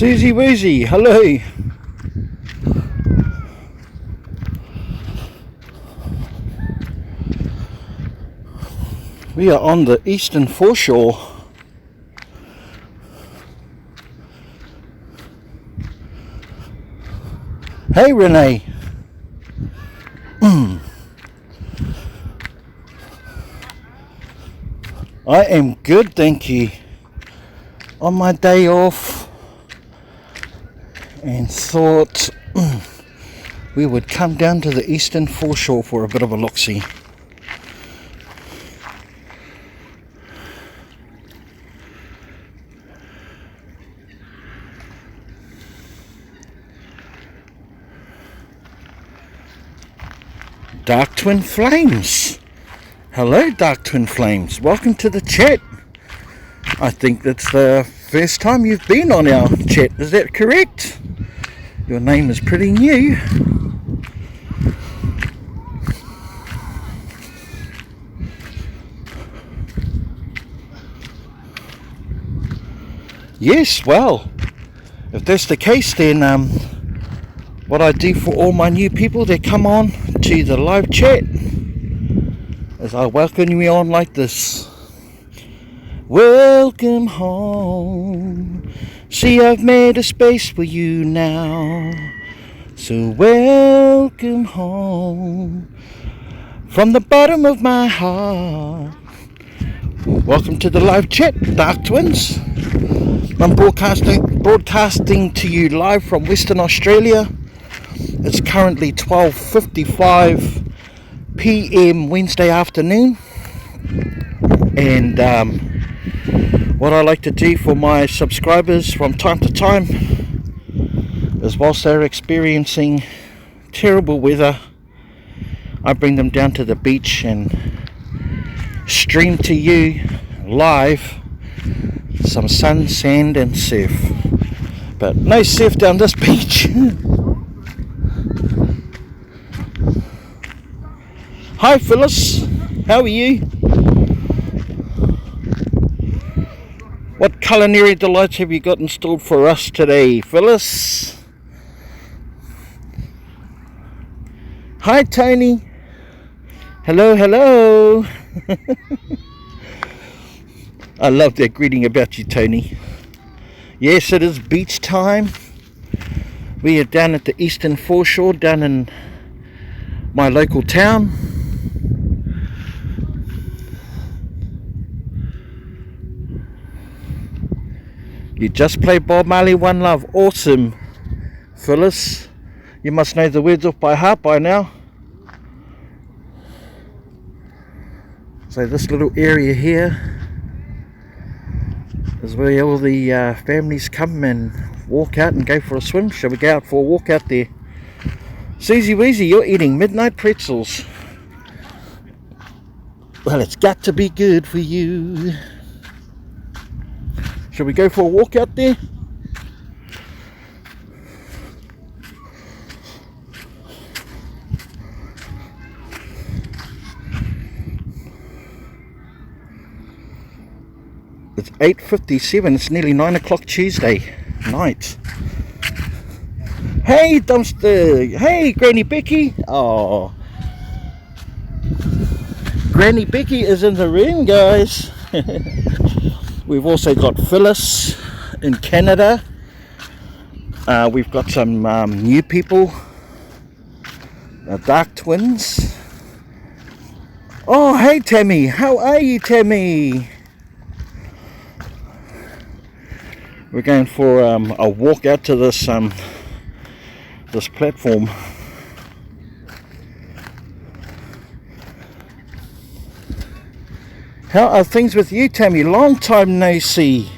Susie Woozy, hello. We are on the eastern foreshore. Hey Renee. I am good, thank you. On my day off, and thought we would come down to the eastern foreshore for a bit of a look-see. Dark Twin Flames. Hello Dark Twin Flames, welcome to the chat. I think that's the first time you've been on our chat, is that correct? Your name is pretty new. Yes, well, if that's the case, then what I do for all my new people that come on to the live chat is I welcome you on like this. Welcome home. See, I've made a space for you now. So welcome home. From the bottom of my heart. Welcome to the live chat, Dark Twins. I'm broadcasting to you live from Western Australia. It's currently 12:55 p.m. Wednesday afternoon. And what I like to do for my subscribers from time to time is, whilst they're experiencing terrible weather, I bring them down to the beach and stream to you live some sun, sand and surf. But no surf down this beach. Hi Phyllis, how are you? What culinary delights have you got installed for us today, Phyllis? Hi Tony. Hello, hello. I love that greeting about you, Tony. Yes, it is beach time. We are down at the eastern foreshore, down in my local town. You just played Bob Marley, One Love. Awesome, Phyllis. You must know the words off by heart by now. So this little area here is where all the families come and walk out and go for a swim. Shall we go out for a walk out there? Susie Weezy, you're eating midnight pretzels. Well, it's got to be good for you. Shall we go for a walk out there? It's 8:57, it's nearly 9 o'clock Tuesday night. Hey Dumpster, hey Granny Becky. Oh, Granny Becky is in the room, guys. We've also got Phyllis in Canada. We've got some new people, Dark Twins. Oh, hey Tammy, how are you, Tammy? We're going for a walk out to this this platform. How are things with you, Tammy? Long time no see.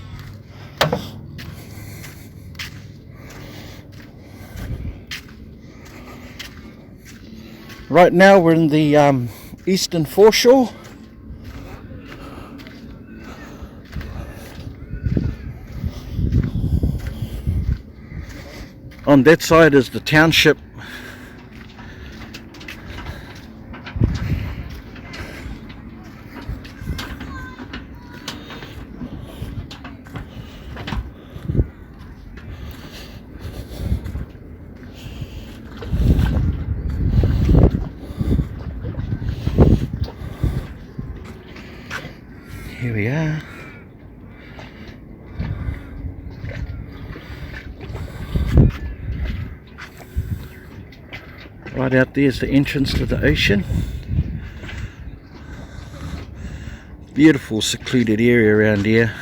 Right now we're in the eastern foreshore. On that side is the township. Here we are. Right out there is the entrance to the ocean. Beautiful secluded area around here.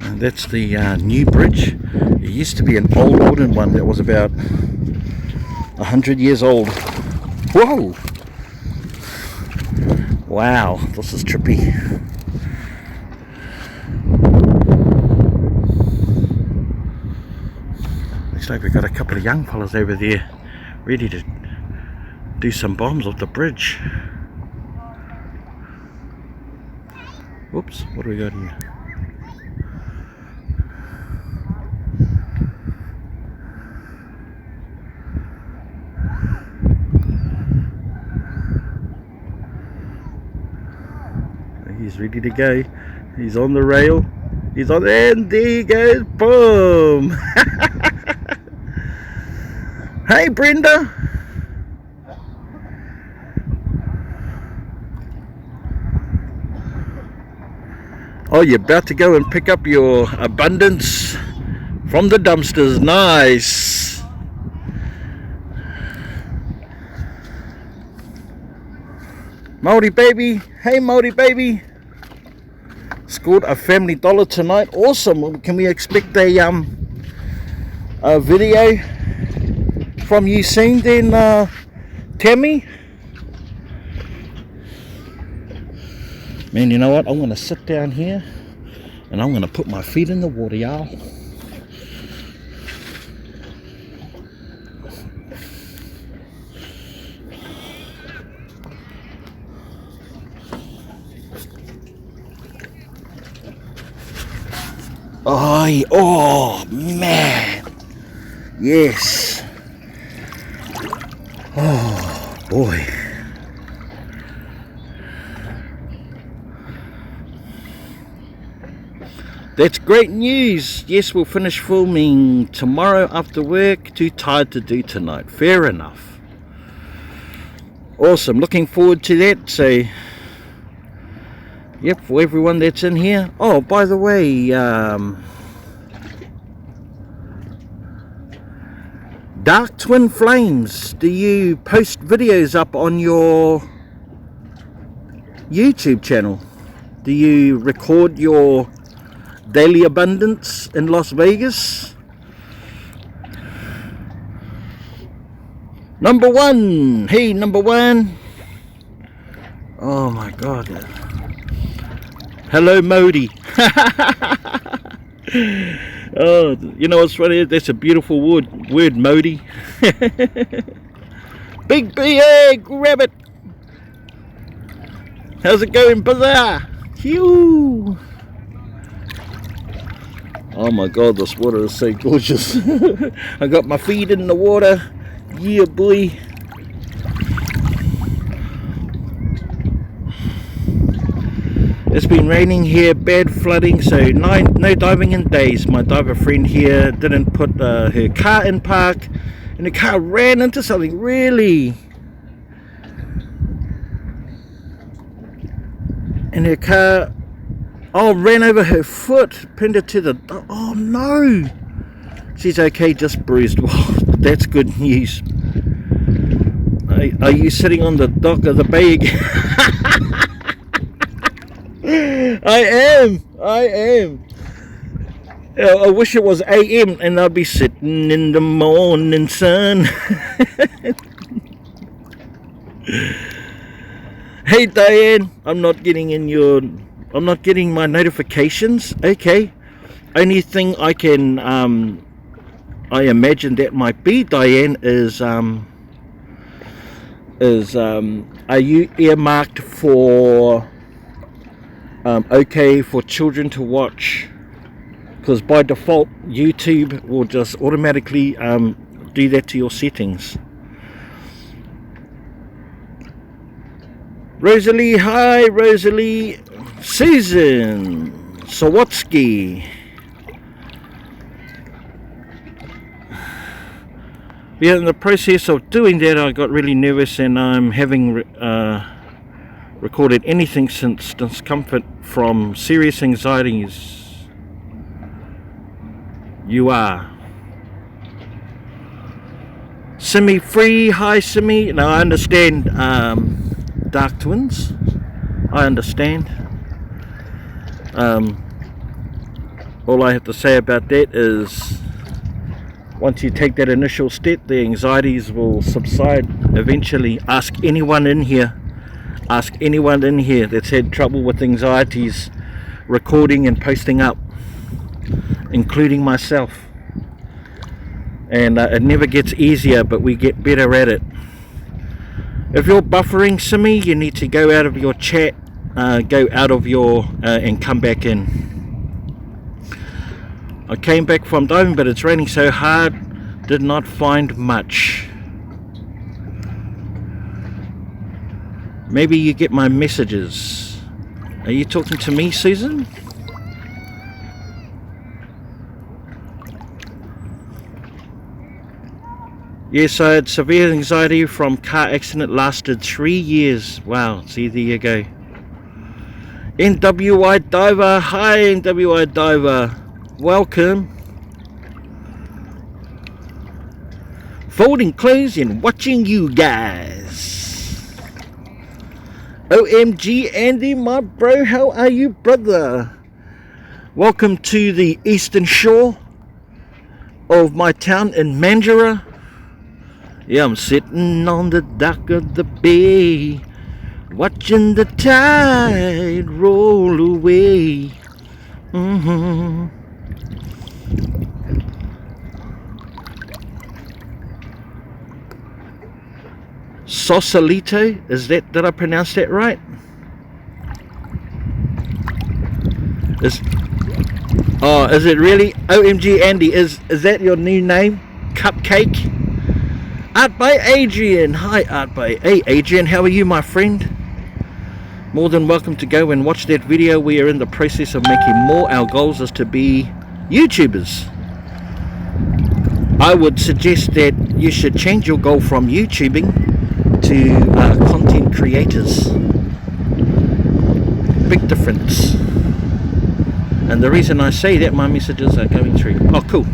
And that's the new bridge. It used to be an old wooden one that was about 100 years old. Whoa! Wow, this is trippy. Looks like we've got a couple of young fellas over there ready to do some bombs off the bridge. Whoops, what do we got here? He's ready to go. He's on the rail. He's on, and there he goes. Boom! Hey, Brenda. Oh, you're about to go and pick up your abundance from the dumpsters. Nice. Maori baby. Hey, Maori baby. Scored a family dollar tonight. Awesome. Can we expect a video from you soon then, Tammy? Man, you know what? I'm going to sit down here and I'm going to put my feet in the water, y'all. Oh man, yes. Oh boy. That's great news. Yes, we'll finish filming tomorrow after work. Too tired to do tonight. Fair enough. Awesome. Looking forward to that. So, yep, for everyone that's in here. Oh, by the way, Dark Twin Flames, do you post videos up on your YouTube channel? Do you record your daily abundance in Las Vegas? Number one. Hey, number one. Oh my God. Hello, Modi. Oh, you know what's funny? That's a beautiful word, Modi. Big B.A. grab it. How's it going, Bazaar? Phew. Oh my God, this water is so gorgeous. I got my feet in the water. Yeah, boy. It's been raining here, bad flooding, so no diving in days. My diver friend here didn't put her car in park, and the car ran into something, really. And her car, ran over her foot, pinned her to the, oh no. She's okay, just bruised. Wow, that's good news. Are you sitting on the dock of the bay again? I am. I wish it was AM and I'd be sitting in the morning sun. Hey Diane, I'm not getting my notifications. Okay. Only thing I can I imagine that might be, Diane, is are you earmarked for okay for children to watch? Because by default YouTube will just automatically do that to your settings. Rosalie, hi Rosalie. Susan Sawatsky. Yeah, in the process of doing that, I got really nervous, and I'm having recorded anything since discomfort from serious anxieties. You are Simi free. Hi Simi. Now I understand, Dark Twins, I understand. All I have to say about that is, once you take that initial step, the anxieties will subside eventually. Ask anyone in here that's had trouble with anxieties recording and posting up, including myself. And it never gets easier, but we get better at it. If you're buffering, Simi, you need to go out of your chat, and come back in. I came back from diving, but it's raining so hard, did not find much. Maybe you get my messages. Are you talking to me, Susan? Yes, I had severe anxiety from car accident, lasted 3 years. Wow, see, there you go. NWI Diver, hi NWI Diver, welcome. Folding clothes and watching you guys. OMG Andy, my bro, how are you, brother? Welcome to the eastern shore of my town in Mandurah. Yeah, I'm sitting on the dock of the bay, watching the tide roll away. Sausalito, did I pronounce that right? Is it really? OMG Andy, is that your new name? Cupcake? Art by Adrian. Hi Art by. Hey Adrian, how are you, my friend? More than welcome to go and watch that video. We are in the process of making more. Our goals is to be YouTubers. I would suggest that you should change your goal from YouTubing to content creators. Big difference. And the reason I say that, my messages are going through. Oh cool.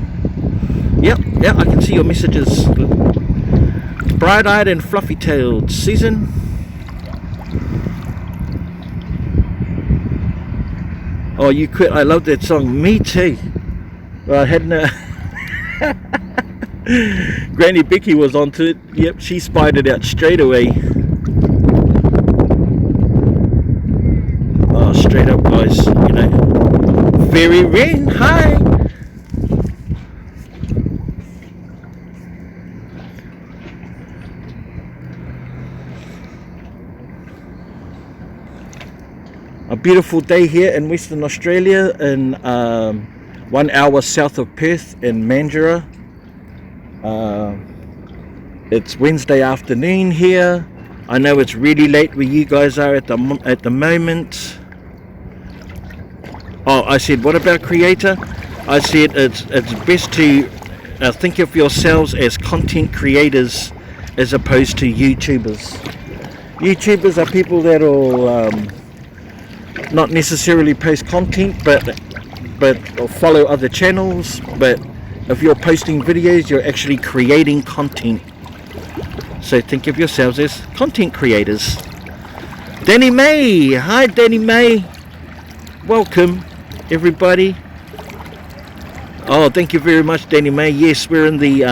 Yep, I can see your messages. Bright-eyed and fluffy-tailed Susan. Oh, you quit. I love that song. Me too. Well, I had no. Granny Becky was onto it. Yep, she spied it out straight away. Oh, straight up, guys. You know. Fairy Rain. Hi. A beautiful day here in Western Australia, in 1 hour south of Perth in Mandurah. It's Wednesday afternoon here. I know it's really late where you guys are at the moment. Oh, I said, what about creator? I said it's best to think of yourselves as content creators as opposed to YouTubers. YouTubers are people that will not necessarily post content, but follow other channels. But if you're posting videos, you're actually creating content. So think of yourselves as content creators. Danny May, hi Danny May, welcome everybody. Oh, thank you very much, Danny May. Yes, we're in the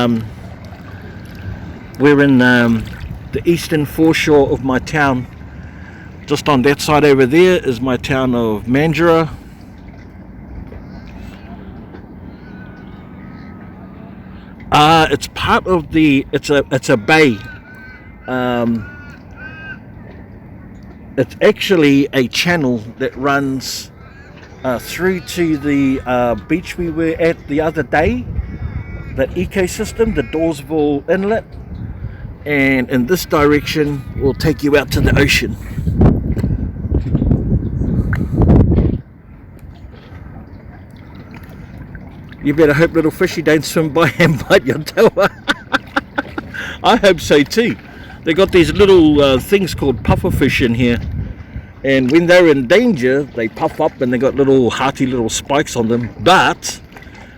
eastern foreshore of my town. Just on that side over there is my town of Mandurah. It's part of the. It's a bay. It's actually a channel that runs through to the beach we were at the other day. The ecosystem, the Dawesville Inlet, and in this direction will take you out to the ocean. You better hope little fishy don't swim by and bite your toe. I hope so too. They got these little things called pufferfish in here, and when they're in danger they puff up and they got little hearty little spikes on them, but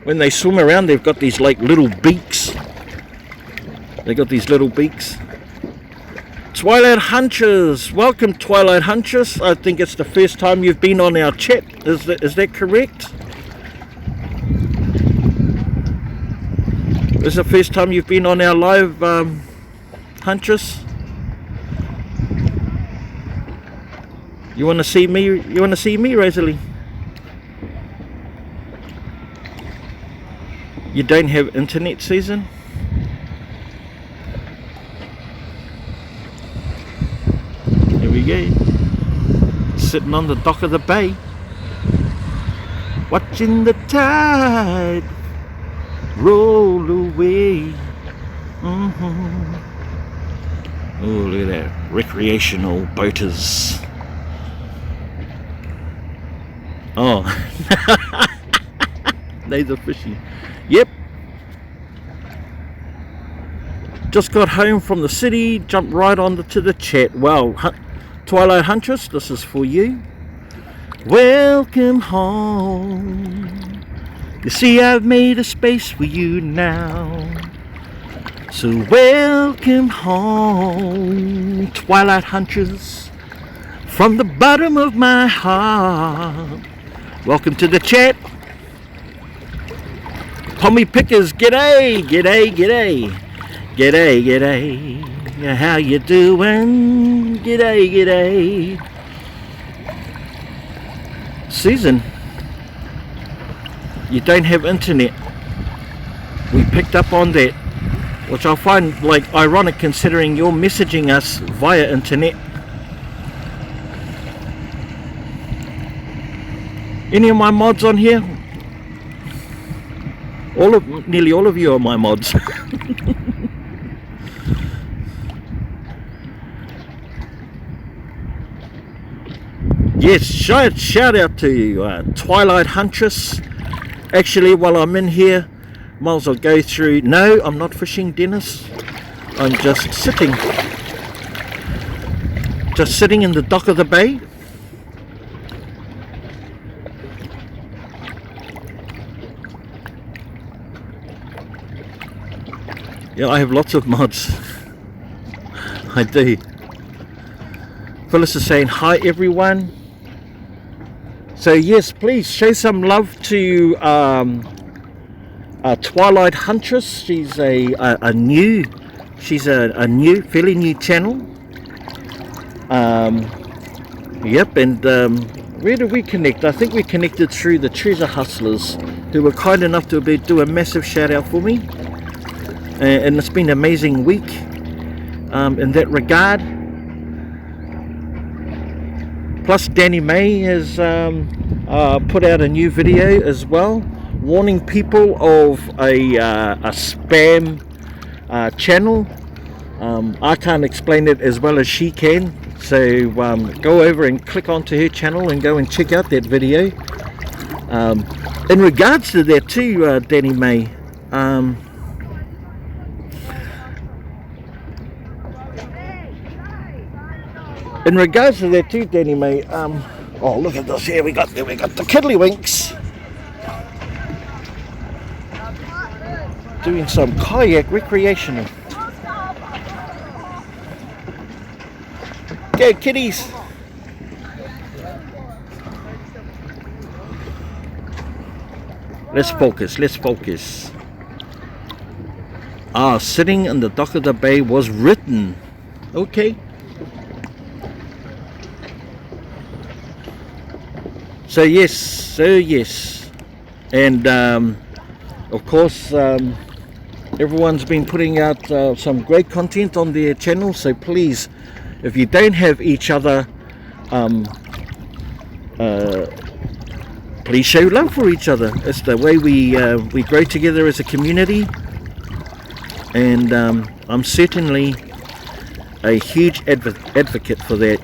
when they swim around they've got these like little beaks. They got these little beaks. Twilight Huntress, welcome Twilight Huntress. I think it's the first time you've been on our chat. Is that correct? Is the first time you've been on our live, Huntress? You want to see me? You want to see me, Rosalie? You don't have internet, Susan? Here we go. Sitting on the dock of the bay, watching the tide roll away. Oh, look at that. Recreational boaters. Oh. Laser fishy. Yep. Just got home from the city. Jumped right on to the chat. Wow. Twilight Huntress, this is for you. Welcome home. You see, I've made a space for you now. So welcome home, Twilight Huntress, from the bottom of my heart. Welcome to the chat. Pommy Pickers, g'day, g'day, g'day. G'day, g'day. How you doing? G'day, g'day. Susan, you don't have internet. We picked up on that, which I find like ironic considering you're messaging us via internet. Any of my mods on here? Nearly all of you are my mods. Yes, shout out to you, Twilight Huntress. Actually, while I'm in here, might as well go through. No, I'm not fishing, Dennis. I'm just sitting in the dock of the bay. Yeah, I have lots of mods. I do. Phyllis is saying hi everyone. So yes, please show some love to Twilight Huntress. She's a new, fairly new channel. Yep, and where did we connect? I think we connected through the Treasure Hustlers, who were kind enough to do a massive shout out for me. And it's been an amazing week in that regard. Plus Danny May has put out a new video as well, warning people of a spam channel. I can't explain it as well as she can, so go over and click onto her channel and go and check out that video. In regards to that too, Danny May, in regards to that too, Danny May, oh look at this here, we got the Kiddlywinks doing some kayak recreational. Go kiddies! Let's focus. Sitting in the dock of the bay was written. Okay. So yes, and of course everyone's been putting out some great content on their channel, so please, if you don't have each other, please show love for each other. It's the way we grow together as a community, and I'm certainly a huge advocate for that.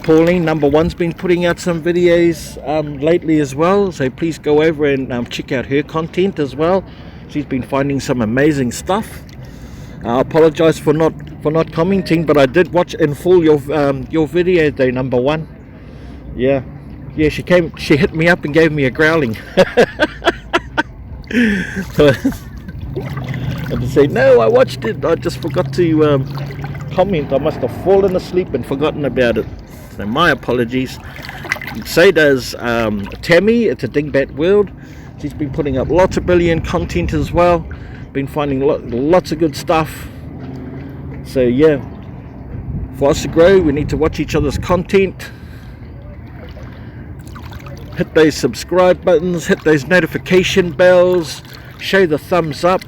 Pauline, number one's been putting out some videos lately as well, so please go over and check out her content as well. She's been finding some amazing stuff. I apologize for not commenting, but I did watch in full your video day number one. Yeah, she hit me up and gave me a growling. So, and to say, no, I watched it, I just forgot to comment. I must have fallen asleep and forgotten about it, so my apologies. So does Tammy. It's a Dingbat World. She's been putting up lots of brilliant content as well, been finding lots of good stuff. So yeah, for us to grow, we need to watch each other's content, hit those subscribe buttons, hit those notification bells, show the thumbs up.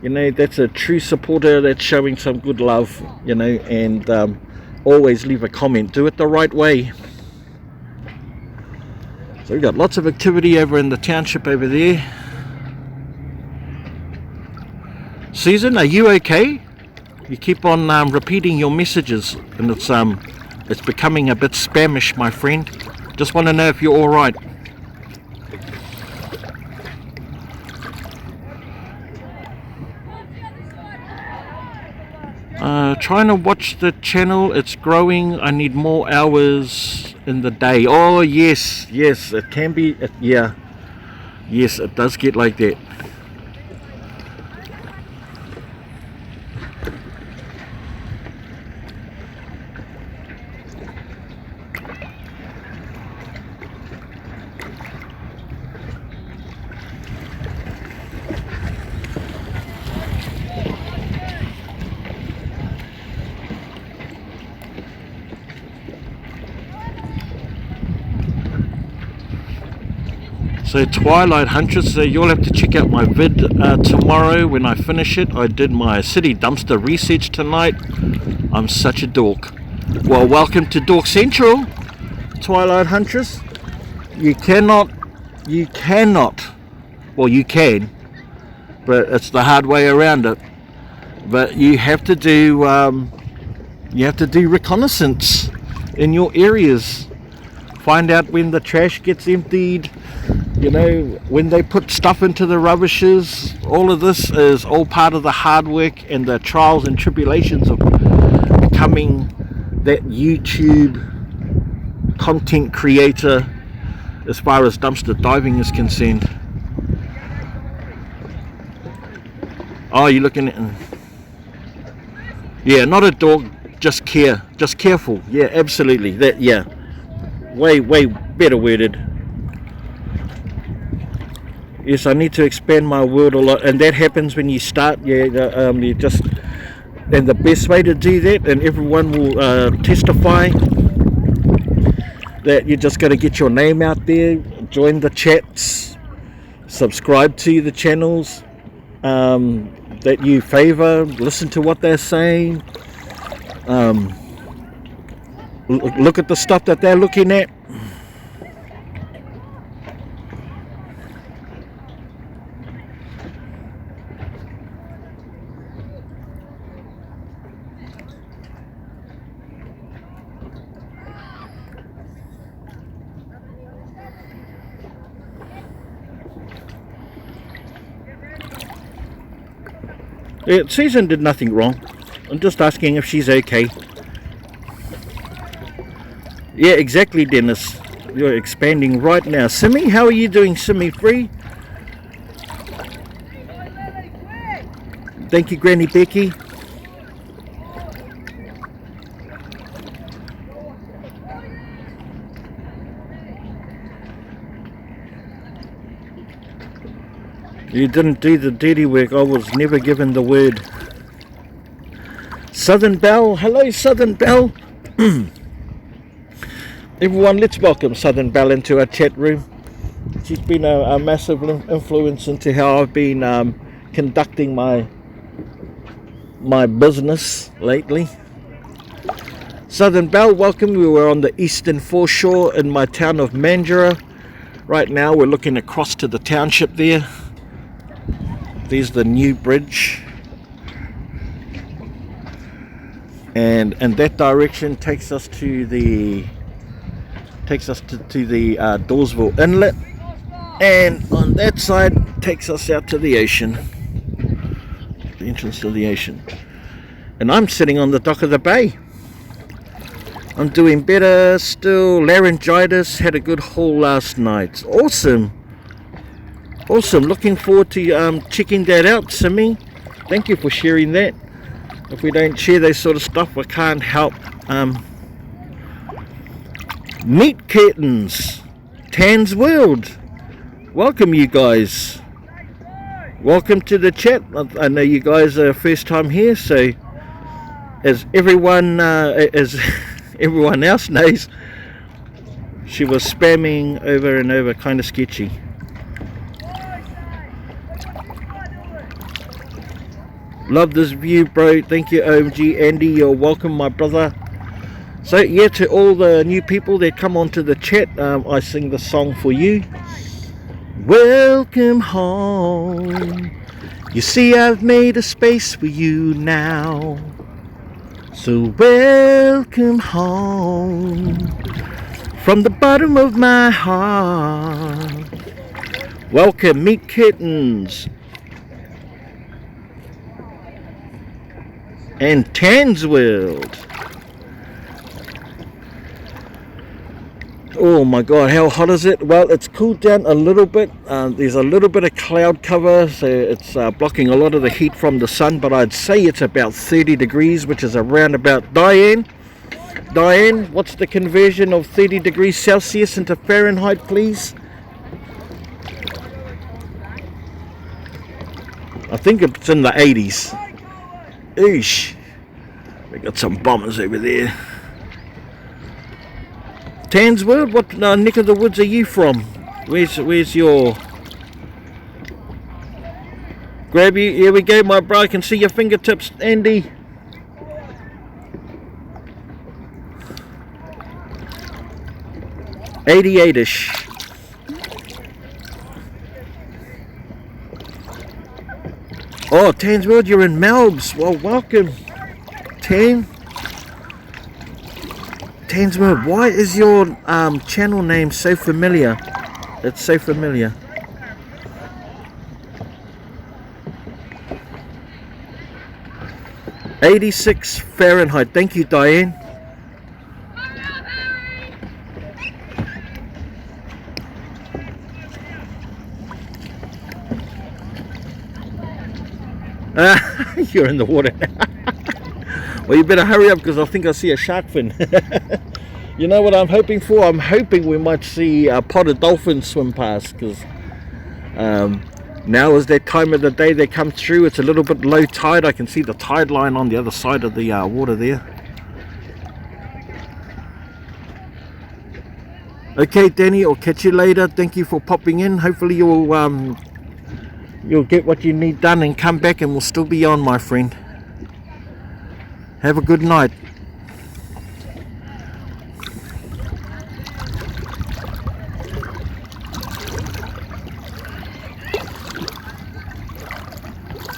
You know, that's a true supporter that's showing some good love, you know, and always leave a comment. Do it the right way. So we've got lots of activity over in the township over there. Susan, are you okay? You keep on repeating your messages, and it's becoming a bit spamish, my friend. Just want to know if you're all right. Trying to watch the channel. It's growing. I need more hours in the day. Oh yes, it can be. Yeah, yes, it does get like that. So Twilight Huntress, you'll have to check out my vid tomorrow when I finish it. I did my city dumpster research tonight. I'm such a dork. Well, welcome to Dork Central, Twilight Huntress. You cannot, well you can, but it's the hard way around it. But you have to do reconnaissance in your areas. Find out when the trash gets emptied, you know, when they put stuff into the rubbishes. All of this is all part of the hard work and the trials and tribulations of becoming that YouTube content creator as far as dumpster diving is concerned. Oh, you're looking at... Yeah, not a dog, just careful. Yeah, absolutely. That, yeah. Way better worded. Yes, I need to expand my word a lot, and that happens when you start. Yeah, you just, and the best way to do that, and everyone will testify that you just got to get your name out there, join the chats, subscribe to the channels that you favor, listen to what they're saying. Look at the stuff that they're looking at. Yeah, Susan did nothing wrong. I'm just asking if she's okay. Yeah, exactly, Dennis. You're expanding right now. Simi, how are you doing, Simi Free? Thank you, Granny Becky. You didn't do the dirty work. I was never given the word. Southern Belle. Hello, Southern Belle. Everyone, let's welcome Southern Belle into our chat room. She's been a massive influence into how I've been conducting my business lately. Southern Belle, welcome. We were on the eastern foreshore in my town of Mandurah. Right now we're looking across to the township there. There's the new bridge, and that direction takes us to the Dawesville Inlet, and on that side takes us out to the ocean. the entrance to the ocean. And I'm sitting on the dock of the bay. I'm doing better still. Laryngitis, had a good haul last night. Awesome. Awesome. Looking forward to checking that out, Simi. Thank you for sharing that. If we don't share those sort of stuff, I can't help. Meat Kittens, Tan's World. Welcome, you guys. Welcome to the chat. I know you guys are first time here, so as everyone everyone else knows, she was spamming over and over, kind of sketchy. Love this view, bro. Thank you, OMG Andy. You're welcome, my brother. So yeah, to all the new people that come onto the chat, I sing the song for you. Welcome home. You see, I've made a space for you now. So welcome home from the bottom of my heart. Welcome, Meat Kittens and Tan's World. Oh my god, how hot is it? Well, it's cooled down a little bit. There's a little bit of cloud cover, so it's blocking a lot of the heat from the sun, but I'd say it's about 30 degrees, which is around about... Diane, what's the conversion of 30 degrees Celsius into Fahrenheit, please? I think it's in the 80s. Eesh. We got some bombers over there. Tan's World, what neck of the woods are you from? Where's your... Grab you, here we go, my bro, I can see your fingertips, Andy. '88ish. Oh, Tan's World, you're in Melbs. Well, welcome, Tan. Tan's World, why is your channel name so familiar? It's so familiar. '86 Fahrenheit. Thank you, Diane. You're in the water. Well, you better hurry up because I think I see a shark fin. You know what I'm hoping for? I'm hoping we might see a pot of dolphins swim past, because now is that time of the day they come through. It's a little bit low tide. I can see the tide line on the other side of the water there. Okay, Danny, I'll catch you later. Thank you for popping in. Hopefully you'll get what you need done and come back and we'll still be on, my friend. Have a good night.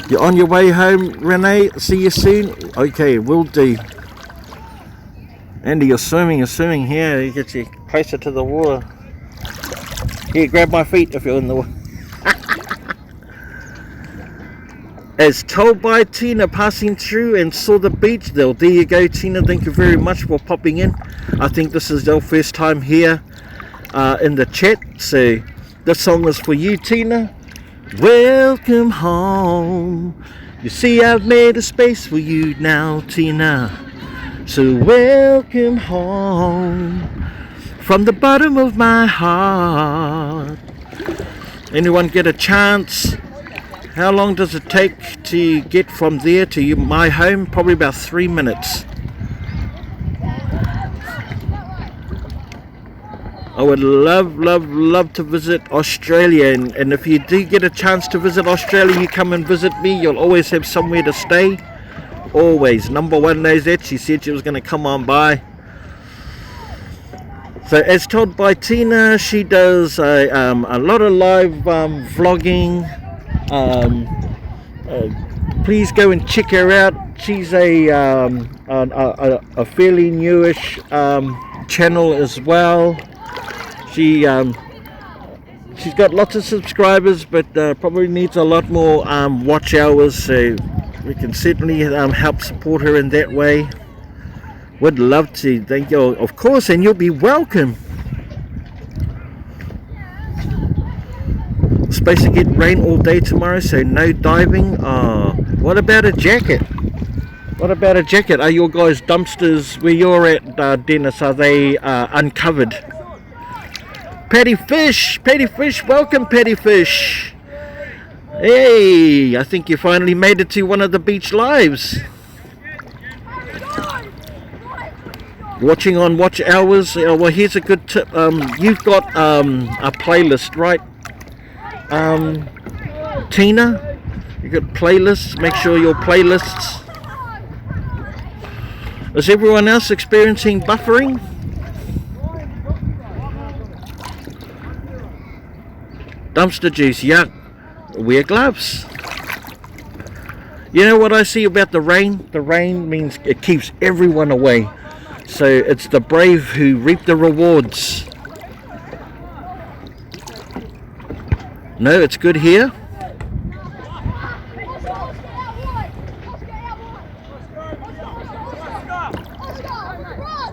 You're on your way home, Renee. See you soon. Okay, will do. Andy, you're swimming here. You get you closer to the water. Here, grab my feet if you're in the water. As told by Tina, passing through and saw the beach. There you go, Tina. Thank you very much for popping in. I think this is your first time here in the chat. So this song is for you, Tina. Welcome home. You see, I've made a space for you now, Tina. So welcome home from the bottom of my heart. Anyone get a chance? How long does it take to get from there to my home? Probably about 3 minutes. I would love to visit Australia, and if you do get a chance to visit Australia, you come and visit me. You'll always have somewhere to stay. Always. Number one knows that. She said she was going to come on by. So as told by Tina, she does a lot of live vlogging. Please go and check her out. She's a fairly newish channel as well. She's got lots of subscribers, but probably needs a lot more watch hours. So We can certainly help support her in that way. Would love to. Thank you, of course, and you'll be welcome. Supposed to get rain all day tomorrow, so no diving. What about a jacket? What about a jacket? Are your guys' dumpsters where you're at, Dennis? Are they uncovered? Paddy Fish, welcome, Paddy Fish. Hey, I think you finally made it to one of the beach lives. Watching on watch hours. Well, here's a good tip. You've got a playlist, right? Tina, you got playlists. Make sure your playlists. Is everyone else experiencing buffering? Dumpster juice, yuck. Wear gloves. You know what I see about the rain? The rain means it keeps everyone away. So it's the brave who reap the rewards. No, it's good here.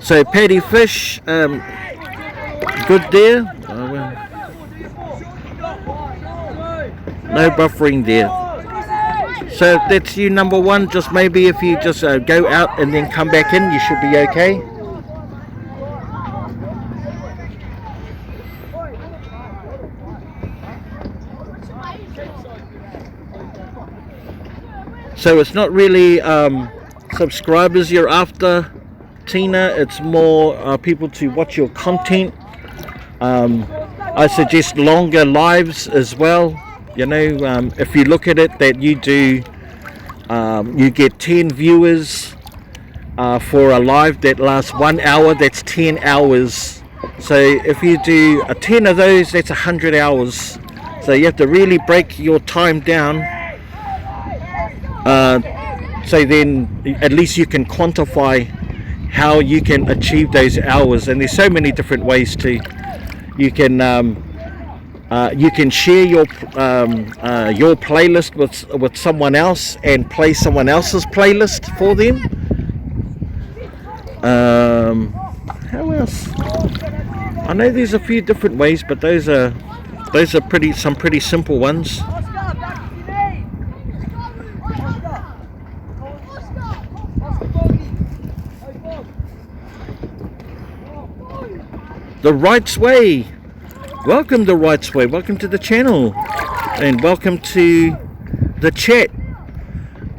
So Paddy Fish, good there. No buffering there. So if that's you number one, just maybe if you just go out and then come back in, you should be okay. So it's not really subscribers you're after, Tina. It's more people to watch your content. I suggest longer lives as well. You know, if you look at it, that you do, you get 10 viewers for a live that lasts 1 hour. That's 10 hours. So if you do 10 of those, that's 100 hours. So you have to really break your time down. So then at least you can quantify how you can achieve those hours. And there's so many different ways to. You can share your playlist with someone else and play someone else's playlist for them. How else? I know there's a few different ways, but those are some pretty simple ones. The Right's Way. Welcome the Right's Way. Welcome to the channel. And welcome to the chat.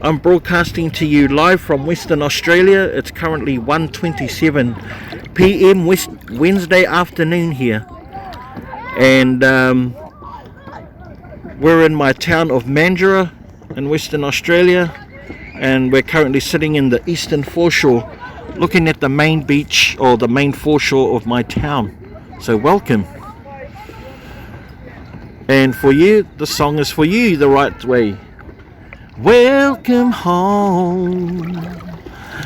I'm broadcasting to you live from Western Australia. It's currently 1:27 p.m. Wednesday afternoon here. And we're in my town of Mandurah in Western Australia. And we're currently sitting in the eastern foreshore, looking at the main beach or the main foreshore of my town. So welcome. And for you, the song is for you, The Right Way. Welcome home.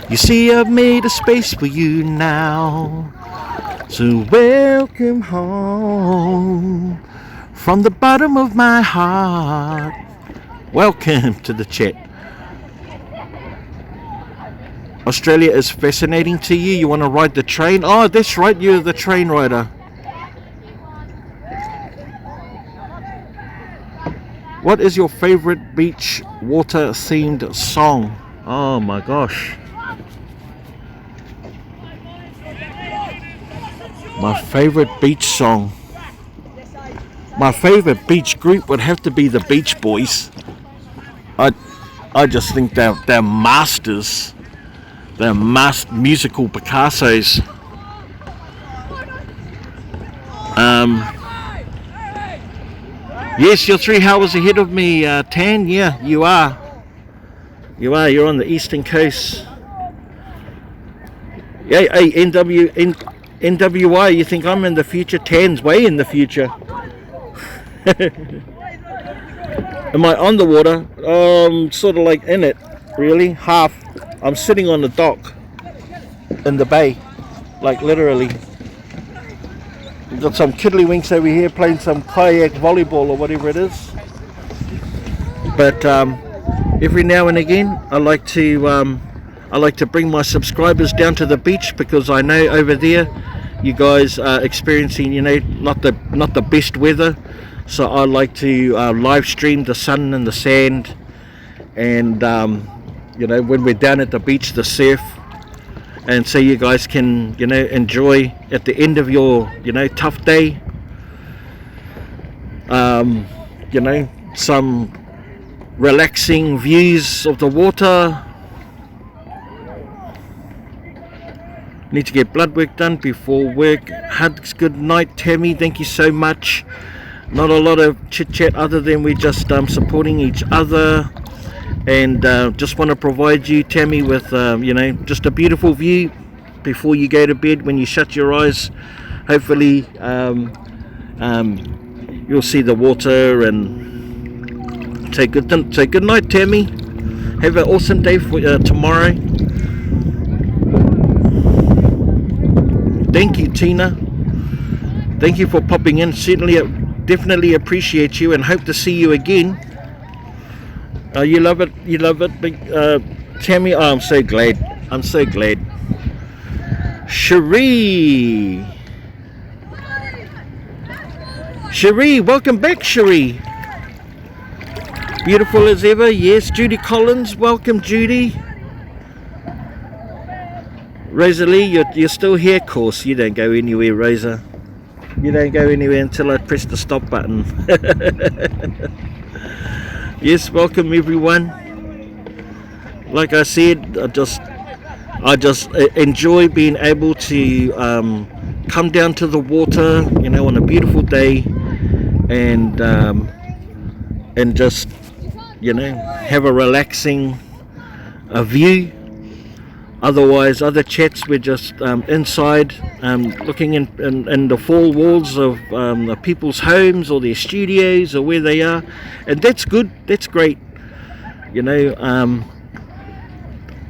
You see, I've made a space for you now. So welcome home from the bottom of my heart. Welcome to the chat. Australia is fascinating to you. You want to ride the train? Oh, that's right, you're the train rider. What is your favorite beach water themed song? Oh my gosh. My favorite beach song. My favorite beach group would have to be the Beach Boys. I just think they're masters. They're musical Picassos. Yes, you're 3 hours ahead of me, Tan. Yeah, you are. You're on the eastern coast. Yeah, hey, NWI, you think I'm in the future? Tan's way in the future. Am I on the water? Sort of like in it, really, half. I'm sitting on the dock in the bay, like literally. We've got some kiddlywinks over here playing some kayak volleyball or whatever it is. But every now and again I like to bring my subscribers down to the beach, because I know over there you guys are experiencing, you know, not the best weather. So I like to live stream the sun and the sand, and you know, when we're down at the beach, the surf, and so you guys can, you know, enjoy at the end of your, you know, tough day, you know, some relaxing views of the water. Need to get blood work done before work. Hugs, good night, Tammy, thank you so much. Not a lot of chit chat other than we just supporting each other, and just want to provide you, Tammy, with you know, just a beautiful view before you go to bed. When you shut your eyes, hopefully you'll see the water. And say good night, Tammy. Have an awesome day for tomorrow. Thank you, Tina. Thank you for popping in. Certainly, definitely appreciate you, and hope to see you again. You love it, big Tammy. Oh, I'm so glad. Cherie, welcome back, Cherie. Beautiful as ever. Yes, Judy Collins, welcome, Judy. Rosalie, you're still here. Of course, you don't go anywhere, Rosa. You don't go anywhere until I press the stop button. Yes, welcome everyone. Like I said, I just enjoy being able to come down to the water, you know, on a beautiful day, and just, you know, have a relaxing view. Otherwise, other chats, we're just inside, looking in the four walls of people's homes or their studios or where they are, and that's good. That's great. You know,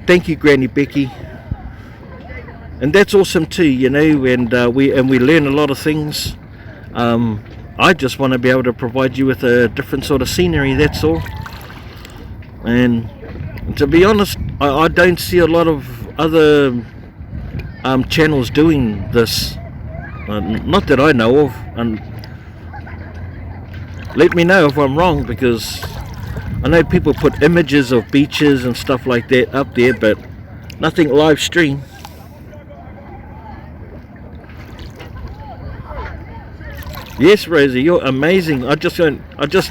thank you, Granny Becky, and that's awesome too. You know, and we learn a lot of things. I just want to be able to provide you with a different sort of scenery. That's all. And to be honest, I don't see a lot of other channels doing this, not that I know of, and let me know if I'm wrong, because I know people put images of beaches and stuff like that up there, but nothing live stream. Yes, Rosie, you're amazing. I just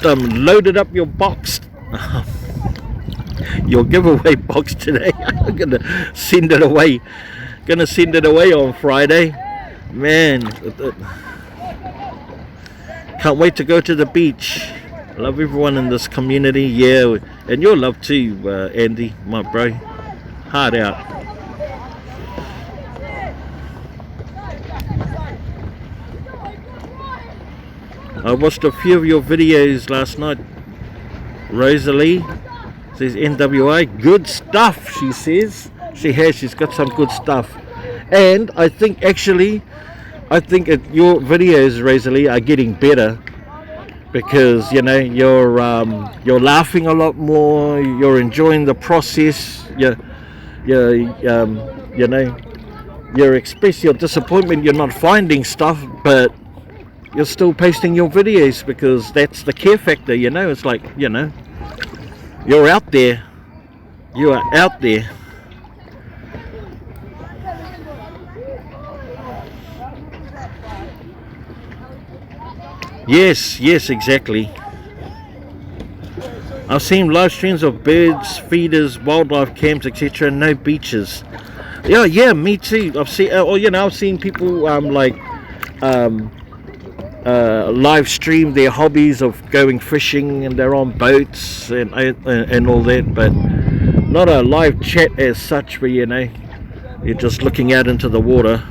loaded up your box. Your giveaway box today. I'm gonna send it away. On Friday. Man, can't wait to go to the beach. Love everyone in this community. Yeah, and your love too, Andy, my bro. Heart out. I watched a few of your videos last night. Rosalie says NWA, good stuff, she says. She's got some good stuff. And I think your videos, Rosalie, are getting better, because, you know, you're laughing a lot more, you're enjoying the process, you know, you express your disappointment you're not finding stuff, but you're still posting your videos, because that's the care factor, you know. It's like, you know, you're out there. You are out there. Yes, exactly. I've seen live streams of birds, feeders, wildlife camps, etc. No beaches. Yeah, me too. I've seen people live stream their hobbies of going fishing, and they're on boats and all that, but not a live chat as such, where, you know, you're just looking out into the water.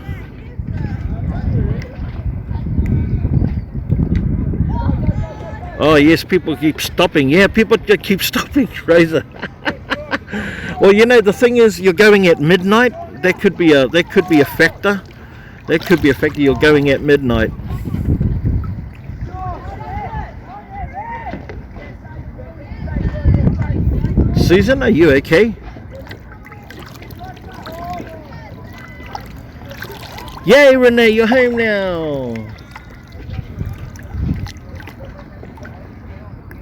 Oh yes, people keep stopping. Yeah, people keep stopping, Razor. Well, you know, the thing is, you're going at midnight. That could be a factor. You're going at midnight. Susan, are you okay? Yay, Renee, you're home now.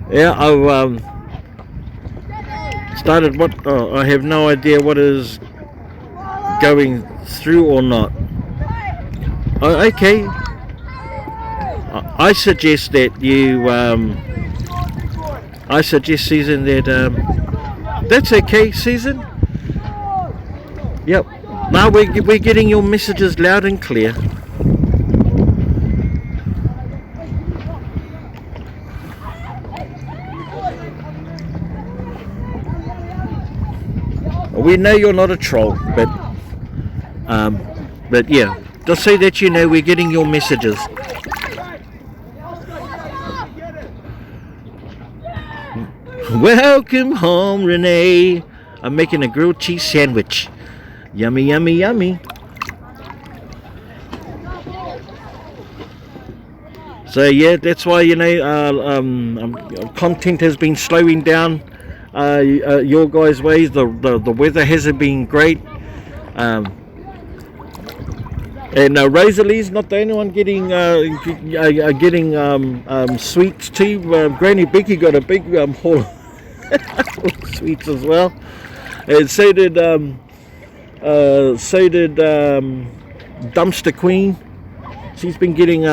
Yeah, I've started what? Oh, I have no idea what is going through or not. Oh, okay. I suggest that you. I suggest, Susan, that that's okay, Susan. Yep. Now we're getting your messages loud and clear. We know you're not a troll, but yeah, just so that you know, we're getting your messages. Welcome home, Renee. I'm making a grilled cheese sandwich. Yummy, yummy, yummy. So yeah, that's why, you know, content has been slowing down your guys' ways. The weather hasn't been great. And Rosalie's not the only one getting sweets too. Granny Becky got a big haul of sweets as well, and so did Dumpster Queen. She's been getting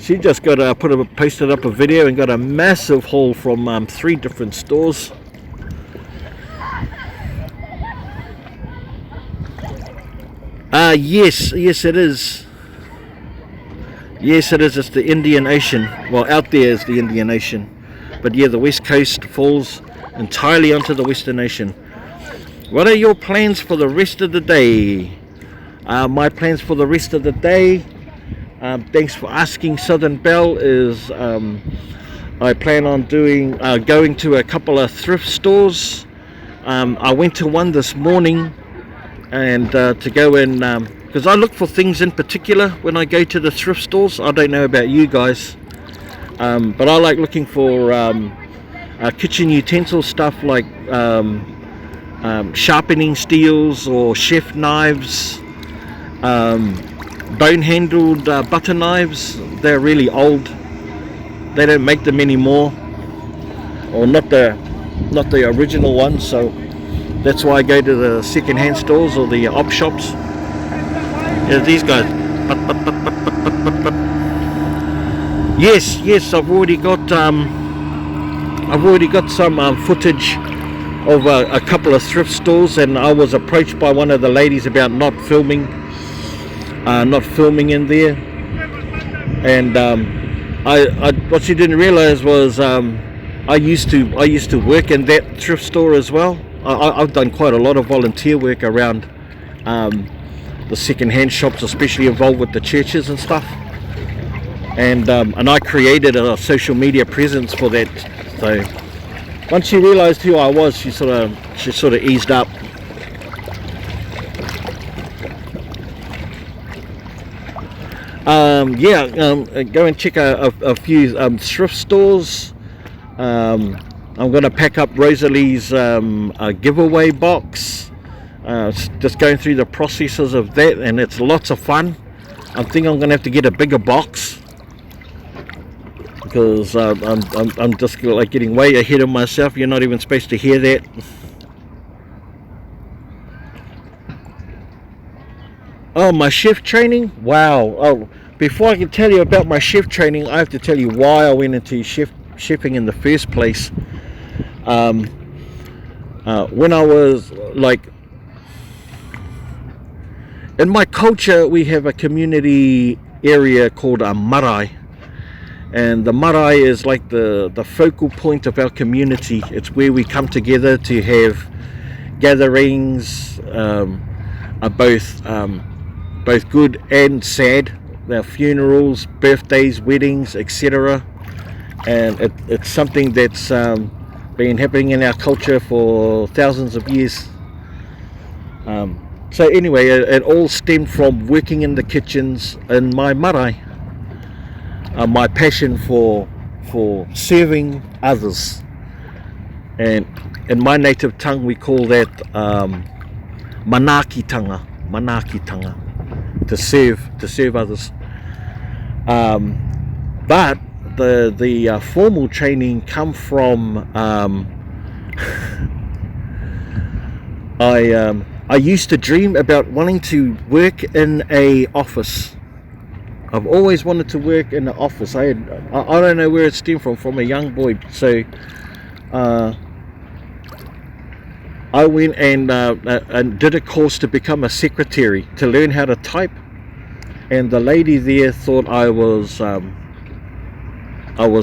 she just got posted up a video and got a massive haul from 3 different stores. Yes it is. Yes it is. It's the Indian Ocean. Well, out there is the Indian Ocean, but yeah, the west coast falls entirely onto the Western Ocean. What are your plans for the rest of the day? My plans for the rest of the day, thanks for asking, Southern Belle, is I plan on going to a couple of thrift stores. I went to one this morning, and to go in, because I look for things in particular when I go to the thrift stores. I don't know about you guys, but I like looking for kitchen utensil stuff like sharpening steels or chef knives, bone-handled butter knives. They're really old. They don't make them anymore, or not the original ones. So that's why I go to the second-hand stores or the op shops. Yeah, these guys. Yes, I've already got some footage of a couple of thrift stores, and I was approached by one of the ladies about not filming in there. And what she didn't realize was I used to work in that thrift store as well. I've done quite a lot of volunteer work around the second-hand shops, especially involved with the churches and stuff. And I created a social media presence for that. So once she realised who I was, she sort of eased up. Go and check a few thrift stores. I'm going to pack up Rosalie's giveaway box. Just going through the processes of that, and it's lots of fun. I think I'm going to have to get a bigger box, because I'm just like getting way ahead of myself. You're not even supposed to hear that. Oh, my chef training! Wow! Oh, before I can tell you about my chef training, I have to tell you why I went into chefing in the first place. When I was in my culture, we have a community area called a marae, and the marae is like the focal point of our community. It's where we come together to have gatherings, both good and sad, our funerals, birthdays, weddings, etc. And it's something that's been happening in our culture for thousands of years. So anyway, it all stemmed from working in the kitchens in my marae. My passion for serving others, and in my native tongue we call that manakitanga, to serve others. But the formal training come from I used to dream about wanting to work in a office. I've always wanted to work in the office. I don't know where it stemmed from a young boy. So I went and did a course to become a secretary, to learn how to type. And the lady there thought I was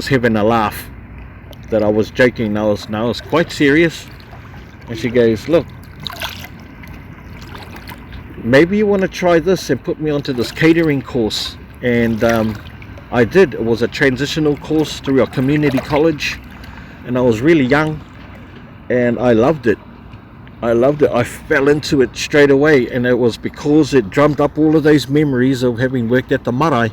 having a laugh, that I was joking. I was quite serious. And she goes, look, maybe you want to try this, and put me onto this catering course. And I did. It was a transitional course through a community college, and I was really young, and I loved it. I fell into it straight away, and it was because it drummed up all of those memories of having worked at the marae,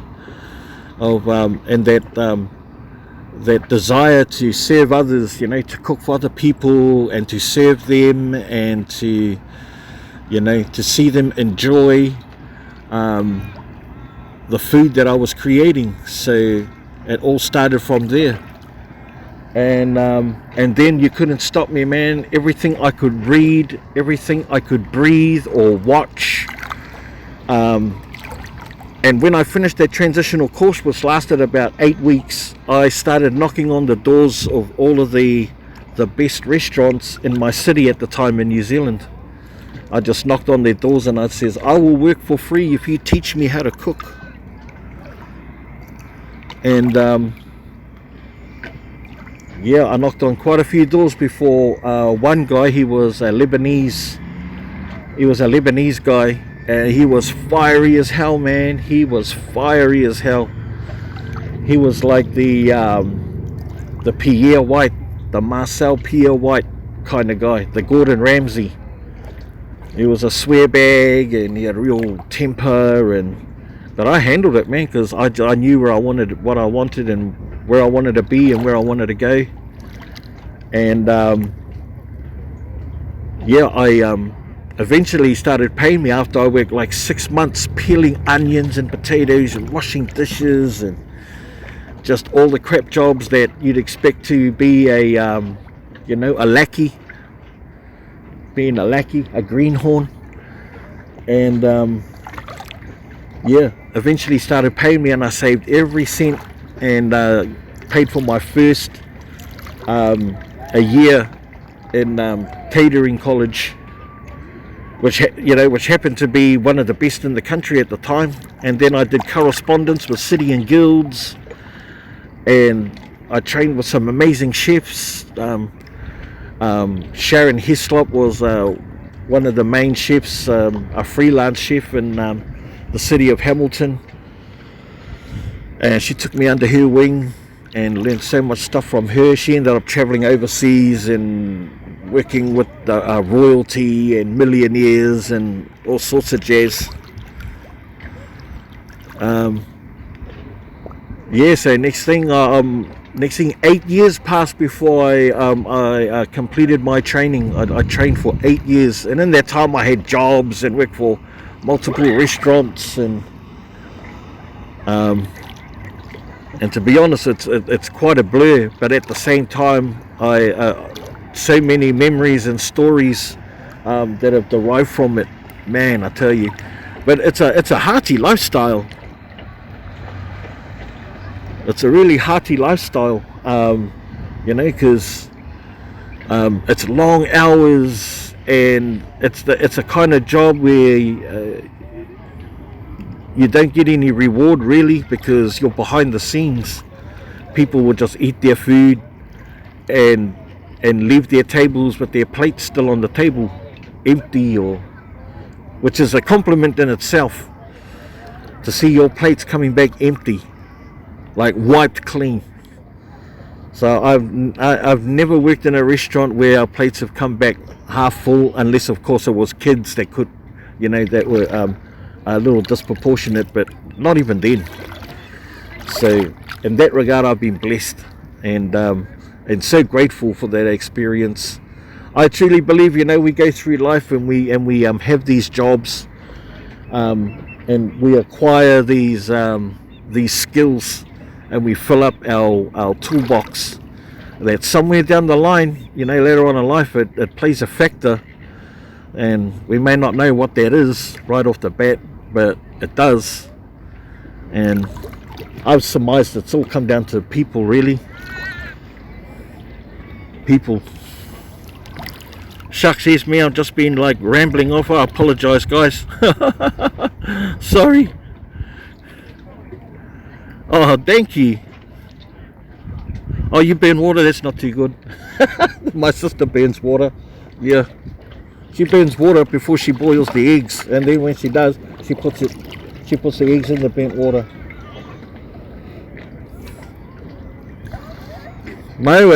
and that desire to serve others, to cook for other people and to serve them, and to see them enjoy the food that I was creating. So it all started from there, and then you couldn't stop me, man. Everything I could read, everything I could breathe or watch, and when I finished that transitional course, which lasted about 8 weeks, I started knocking on the doors of all of the best restaurants in my city at the time in New Zealand. I just knocked on their doors and I says, I will work for free if you teach me how to cook. And I knocked on quite a few doors before one guy, he was a Lebanese guy, and he was fiery as hell, man. He was fiery as hell. He was like the Pierre White, the Marcel Pierre White kind of guy, the Gordon Ramsay. He was a swear bag, and he had real temper, but I handled it, man, because I knew what I wanted, and where I wanted to be, and where I wanted to go. And I eventually started paying me after I worked like 6 months peeling onions and potatoes and washing dishes and just all the crap jobs that you'd expect to be a lackey, being a lackey, a greenhorn. And eventually started paying me, and I saved every cent, and paid for my first a year in catering college, which happened to be one of the best in the country at the time. And then I did correspondence with city and guilds, and I trained with some amazing chefs. Sharon Heslop was one of the main chefs, a freelance chef in the city of Hamilton, and she took me under her wing and learned so much stuff from her. She ended up traveling overseas and working with royalty and millionaires and all sorts of jazz. So next thing 8 years passed before I completed my training. I trained for 8 years, and in that time I had jobs and worked for multiple restaurants, and to be honest, it's quite a blur. But at the same time, so many memories and stories that have derived from it, man, I tell you. But it's a hearty lifestyle. It's a really hearty lifestyle, because it's long hours, and it's a kind of job where you don't get any reward really, because you're behind the scenes. People will just eat their food and leave their tables with their plates still on the table, empty, which is a compliment in itself, to see your plates coming back empty, like wiped clean. So I've never worked in a restaurant where our plates have come back half full, unless of course it was kids that could, that were a little disproportionate, but not even then. So in that regard, I've been blessed, and so grateful for that experience. I truly believe, we go through life and we have these jobs, and we acquire these skills, and we fill up our toolbox. That somewhere down the line, later on in life, it plays a factor, and we may not know what that is right off the bat, but it does. And I've surmised it's all come down to people, really. People. Shucks, here's me. I've just been like rambling off. I apologize, guys. Sorry. Oh, thank you. Oh, you burn water? That's not too good. My sister burns water. Yeah. She burns water before she boils the eggs, and then when she does, she puts the eggs in the burnt water. No,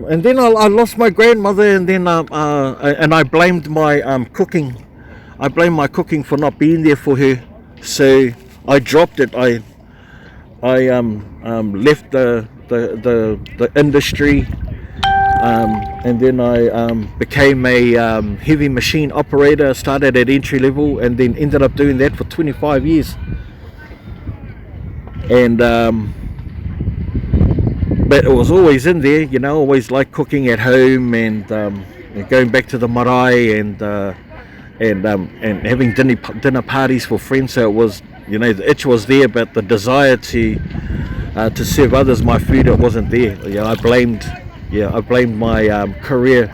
and then I lost my grandmother, and then and I blamed my cooking. I blamed my cooking for not being there for her, so I dropped it. I left the industry, and then I became a heavy machine operator. Started at entry level, and then ended up doing that for 25 years. And but it was always in there, always like cooking at home, and going back to the marae, and having dinner parties for friends. So it was, the itch was there, but the desire to serve others my food, it wasn't there. I blamed my career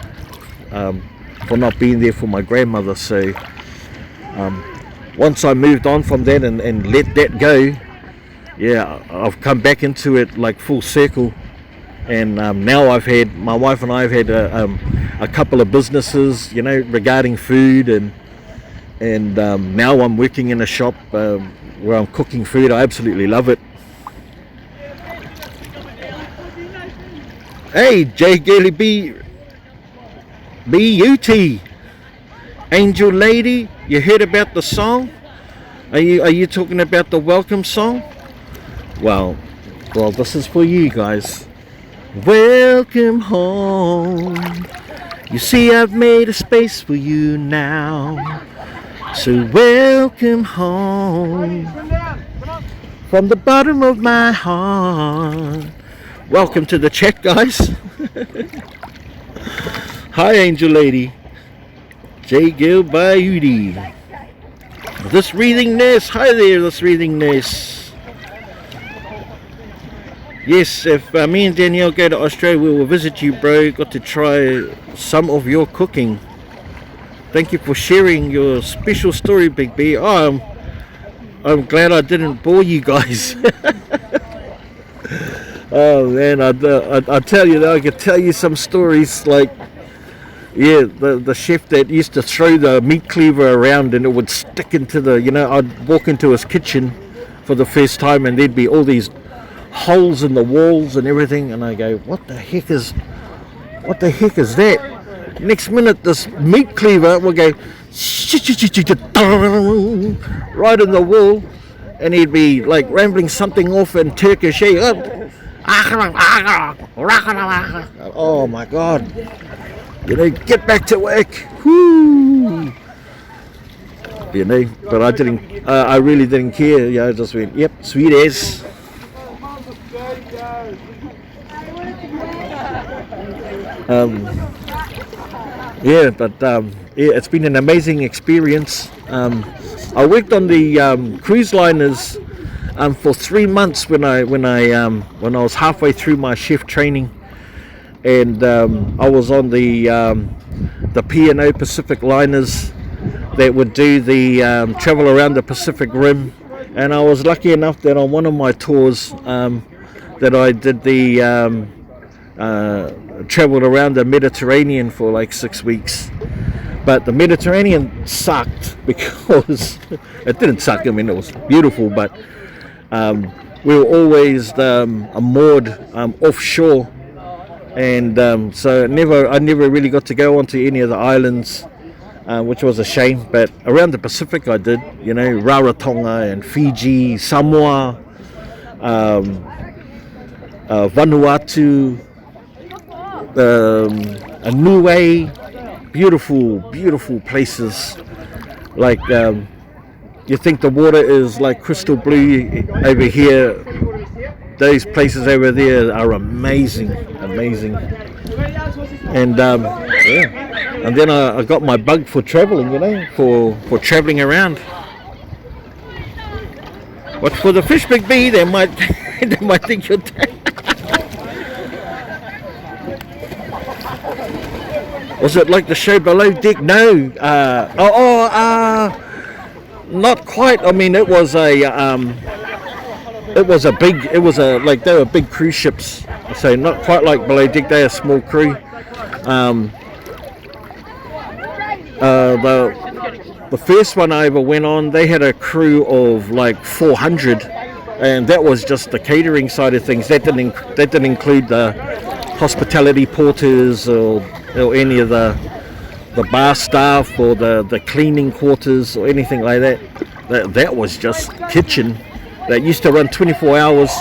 for not being there for my grandmother. So once I moved on from that and let that go, I've come back into it like full circle. And now my wife and I have had a couple of businesses, regarding food, and now I'm working in a shop where I'm cooking food. I absolutely love it. Hey, J. Gilly B.U.T. Angel Lady, you heard about the song? Are you talking about the welcome song? Well, this is for you guys. Welcome home. You see, I've made a space for you now. So welcome home. From the bottom of my heart. Welcome to the chat, guys. Hi, Angel Lady. J. Gil Bayudi. This Reading Nest. Hi there, this Reading Nest. Yes, if me and Danielle go to Australia, we will visit you, bro. Got to try some of your cooking. Thank you for sharing your special story, Big B. Oh, I'm glad I didn't bore you guys. Oh man, I tell you, I could tell you some stories like, the chef that used to throw the meat cleaver around and it would stick into the, I'd walk into his kitchen for the first time and there'd be all these holes in the walls and everything, and I go, what the heck is that? Next minute this meat cleaver will go right in the wall, and he'd be like rambling something off in Turkish. Oh my god, get back to work. Woo. But I didn't, I really didn't care. I just went, yep, sweet as. It's been an amazing experience. I worked on the cruise liners for 3 months when I was halfway through my chef training, and I was on the P&O Pacific liners that would do the travel around the Pacific Rim, and I was lucky enough that on one of my tours that I did the traveled around the Mediterranean for like 6 weeks. But the Mediterranean sucked because it didn't suck. I mean, it was beautiful, but we were always moored offshore, and so I never really got to go onto any of the islands, which was a shame. But around the Pacific, I did. Rarotonga and Fiji, Samoa, Vanuatu, Niue, beautiful places. Like you think the water is like crystal blue over here. Those places over there are amazing. And yeah, and then I got my bug for traveling, for traveling around. But for the fish big B, they might they might think you're. Was it like the show Below Deck? No. Not quite. I mean, it was a like they were big cruise ships. So not quite like Below Deck. They're a small crew. The first one I ever went on, they had a crew of like 400, and that was just the catering side of things. That didn't include the hospitality porters or any of the bar staff or the cleaning quarters or anything like that. That was just kitchen. That used to run 24 hours.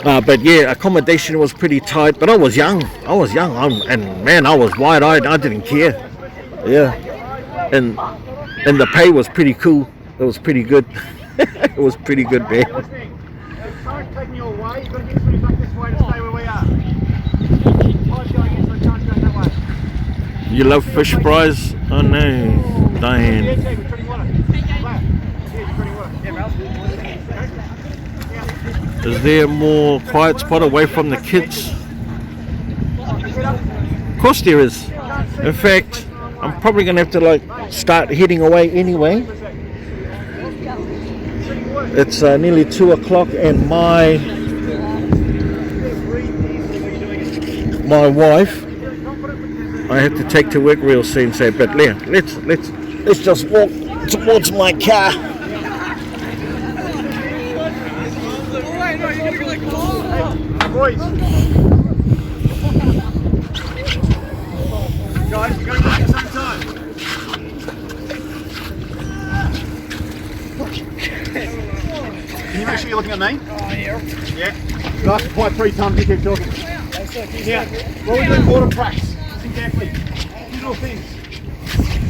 But yeah, accommodation was pretty tight. But I was young. And man, I was wide-eyed. I didn't care. Yeah, and the pay was pretty cool. It was pretty good. It was pretty good, man. You love fish fries? Oh no, Diane. Is there a more quiet spot away from the kids? Of course there is. In fact, I'm probably going to have to like start heading away anyway. It's nearly 2 o'clock and my wife I have to take to work real soon, so but yeah, let's just walk towards my car. Boys. Guys, you're going to go at the same time. Can you make sure you're looking at me? Oh, yeah. Yeah. You ask quite 3 times, you keep talking. Yeah. What we're doing water practice. Think carefully. Little things.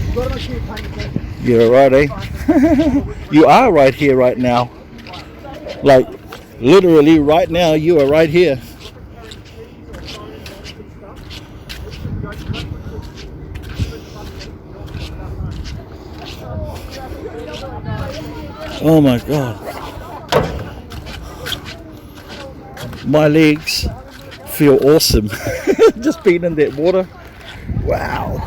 You've got to make sure you're paying attention. You're right, eh? You are right here, right now. Like, literally right now, you are right here. Oh my God. My legs feel awesome. Just being in that water. Wow.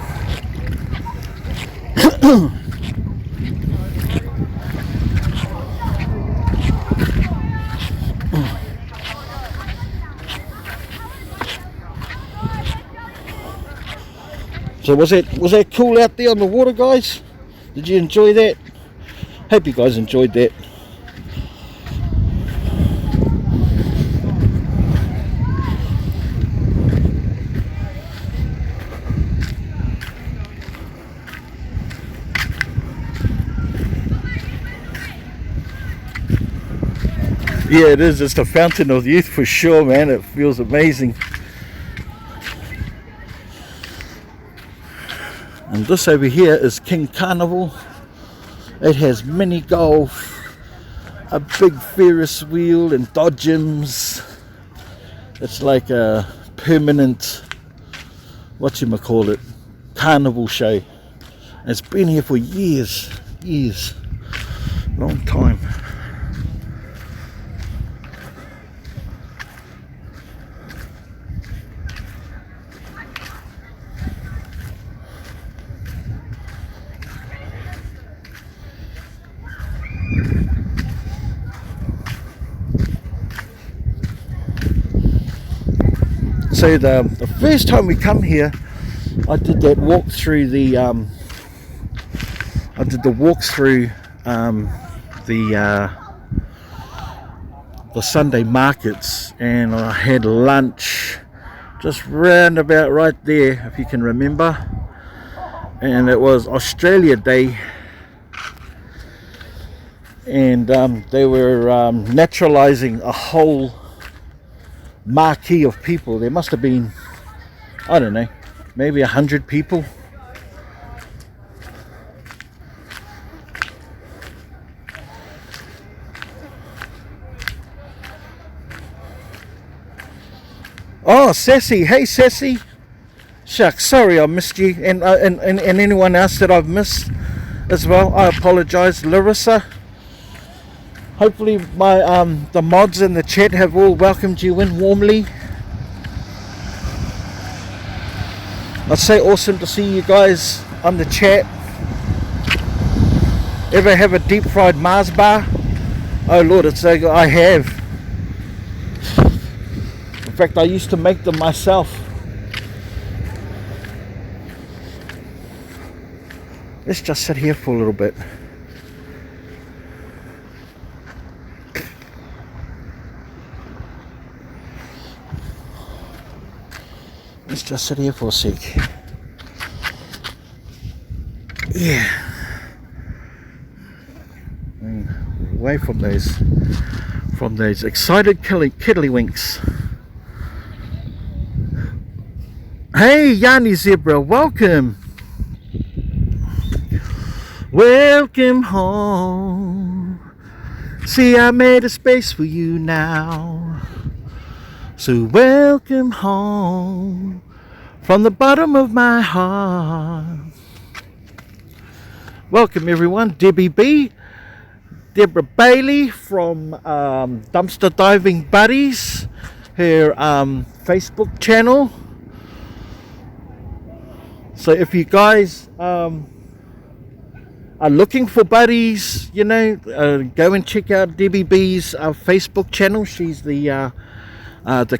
So was that cool out there on the water, guys? Did you enjoy that? Hope you guys enjoyed that. Yeah, it is. It's the fountain of youth for sure, man. It feels amazing. And this over here is King Carnival. It has mini golf, a big Ferris wheel and dodgems. It's like a permanent, carnival show. And it's been here for years, long time. So the first time we come here, I did that walk through the the Sunday markets, and I had lunch just round about right there, if you can remember, and it was Australia Day, and they were naturalizing a whole marquee of people. There must have been, I don't know, maybe 100 people. Oh, Sassy. Hey, Sassy. Shucks, sorry I missed you, and anyone else that I've missed as well. I apologise, Larissa. Hopefully my the mods in the chat have all welcomed you in warmly. I'd say awesome to see you guys on the chat. Ever have a deep fried Mars bar? Oh Lord, it's so good. I have. In fact, I used to make them myself. Let's just sit here for a little bit. Let's just sit here for a sec. Yeah. And away from those excited kiddlywinks. Hey, Yanni Zebra, welcome. Welcome home. See, I made a space for you now. So welcome home from the bottom of my heart. Welcome everyone. Debbie B, Deborah Bailey from Dumpster Diving Buddies, her Facebook channel. So if you guys are looking for buddies, you know, go and check out Debbie B's Facebook channel. She's the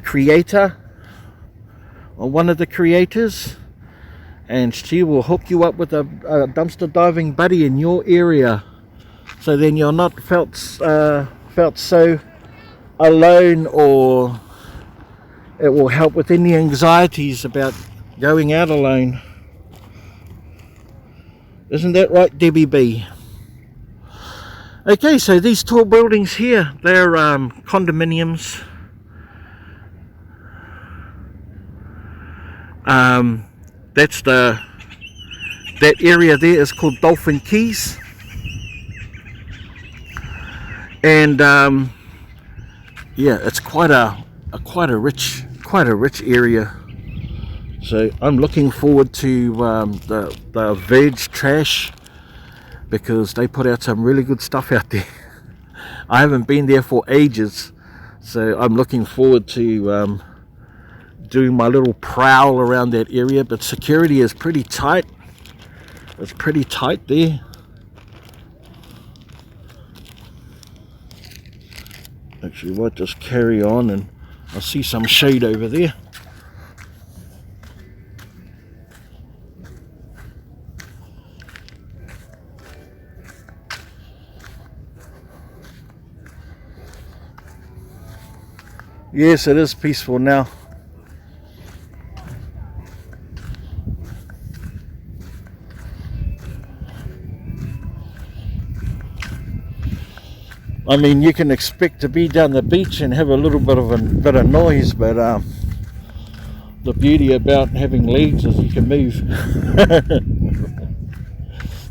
creator, or one of the creators, and she will hook you up with a dumpster diving buddy in your area, so then you're not felt so alone, or it will help with any anxieties about going out alone. Isn't that right, Debbie B? Okay, so these tall buildings here, they're condominiums. That area there is called Dolphin Keys, and yeah, it's quite a rich area. So I'm looking forward to the veg trash, because they put out some really good stuff out there. I haven't been there for ages, so I'm looking forward to doing my little prowl around that area. But security is pretty tight. It's pretty tight there. Actually, we'll just carry on, and I see some shade over there. Yes, it is peaceful now. I mean, you can expect to be down the beach and have a little bit of noise, but the beauty about having legs is you can move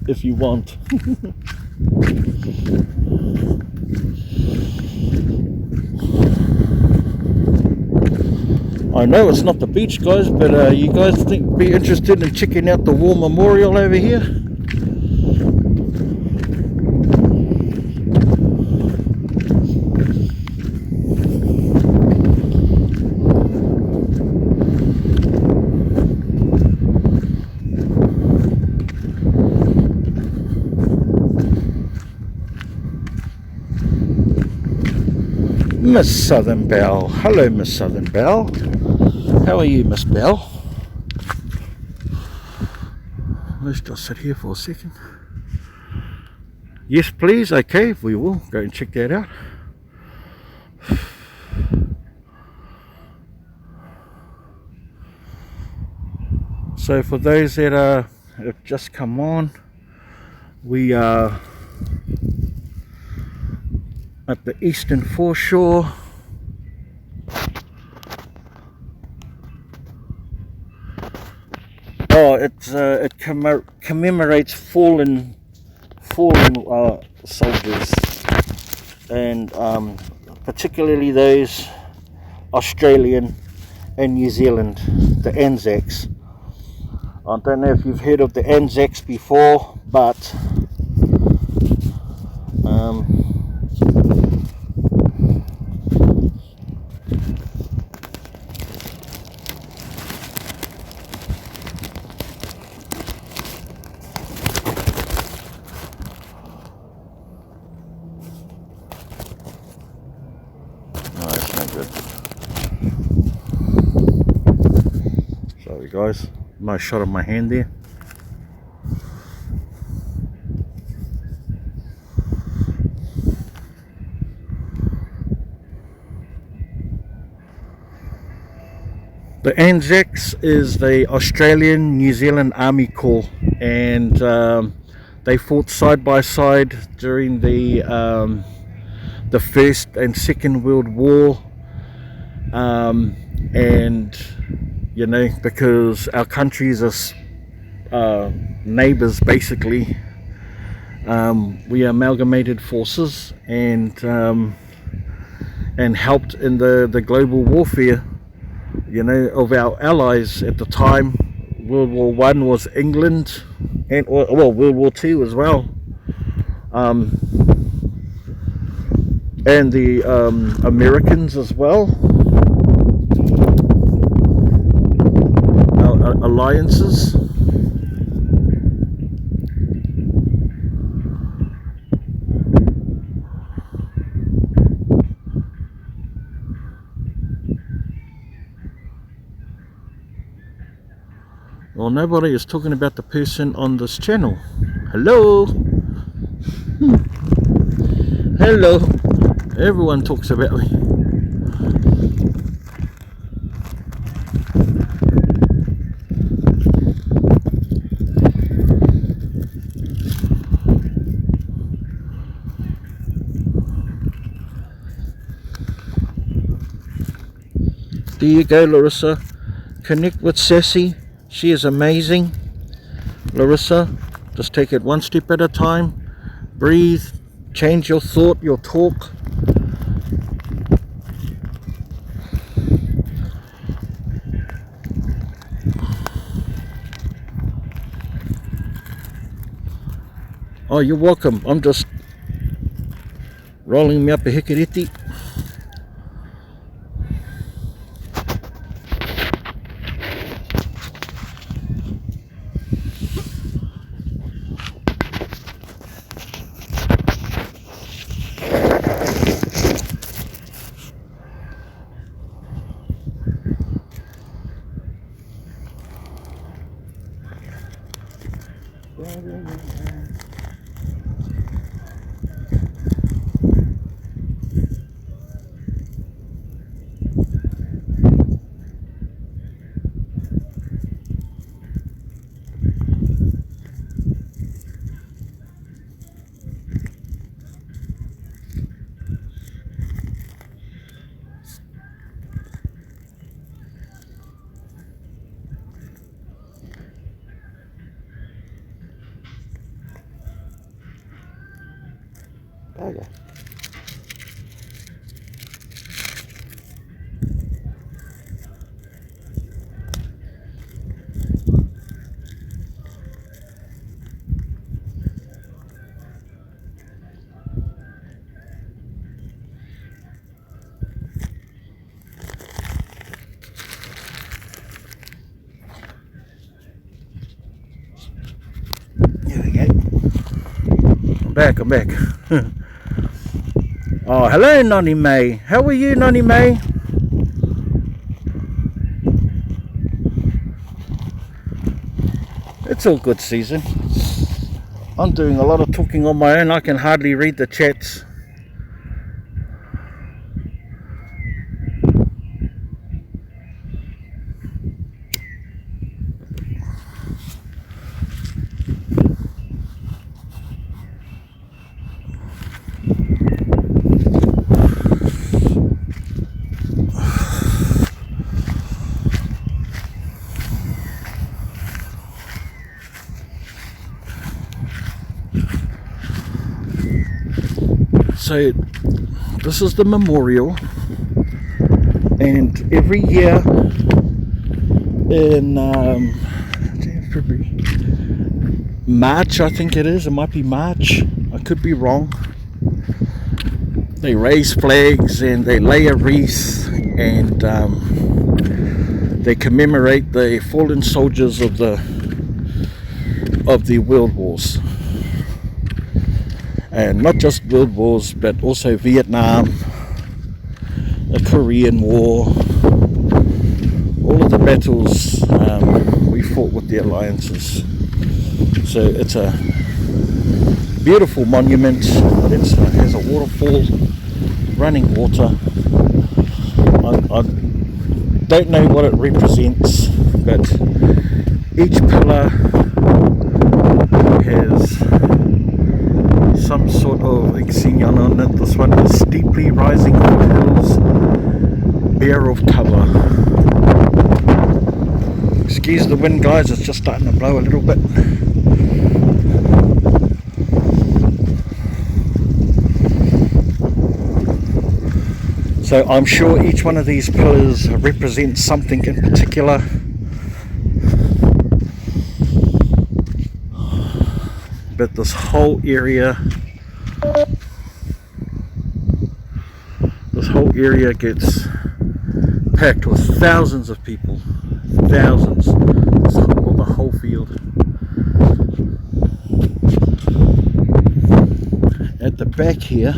if you want. I know it's not the beach, guys, but you guys be interested in checking out the War Memorial over here? Miss Southern Belle. Hello, Miss Southern Belle. How are you, Miss Belle? Let's just sit here for a second. Yes, please. Okay, we will go and check that out. So for those that have just come on, we are at the eastern foreshore Oh, it commemorates fallen soldiers, and particularly those Australian and New Zealand, the Anzacs. I don't know if you've heard of the Anzacs before, but no, it's no good. Sorry guys, nice shot of my hand there. The Anzacs is the Australian New Zealand Army Corps, and they fought side by side during the First and Second World War, and you know, because our countries are neighbours basically, we amalgamated forces and helped in the global warfare, you know, of our allies at the time. World War One was England, and well, World War Two as well, and the Americans as well. Our alliances. Well, nobody is talking about the person on this channel. Hello. Hello. Everyone talks about me. There you go, Larissa. Connect with Sassy. She is amazing. Larissa, just take it one step at a time. Breathe. Change your thought, your talk. Oh, you're welcome. I'm just rolling me up a hikiriti. Okay. There we go. I'm back. Oh, hello, Nonny May. How are you, Nonny May? It's all good, Season. I'm doing a lot of talking on my own. I can hardly read the chats. So this is the memorial, and every year in February, March, I think it is. It might be March. I could be wrong. They raise flags and they lay a wreath, and they commemorate the fallen soldiers of the world wars, and not just world wars, but also Vietnam, the Korean War, all of the battles we fought with the alliances. So it's a beautiful monument. It has a waterfall, running water. I don't know what it represents, but each pillar has some sort of insignia on it. This one is steeply rising hills, bare of cover. Excuse the wind, guys, it's just starting to blow a little bit. So I'm sure each one of these pillars represents something in particular. But this whole area gets packed with thousands of people. Thousands. Of the whole field. At the back here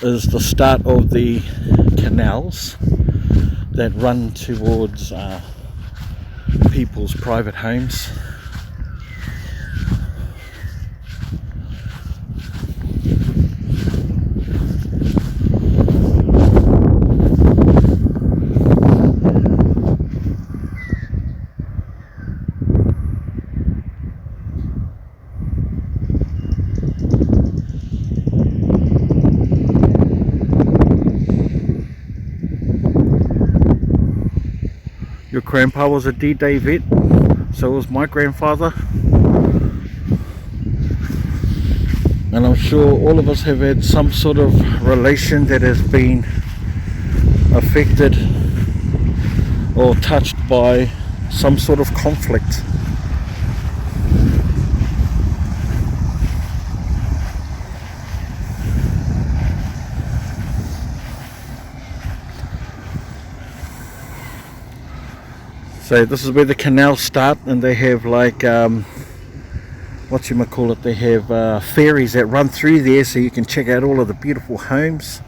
is the start of the canals that run towards people's private homes. Your grandpa was a D-Day vet, so was my grandfather. And I'm sure all of us have had some sort of relation that has been affected or touched by some sort of conflict. So this is where the canals start, and they have like they have ferries that run through there, so you can check out all of the beautiful homes.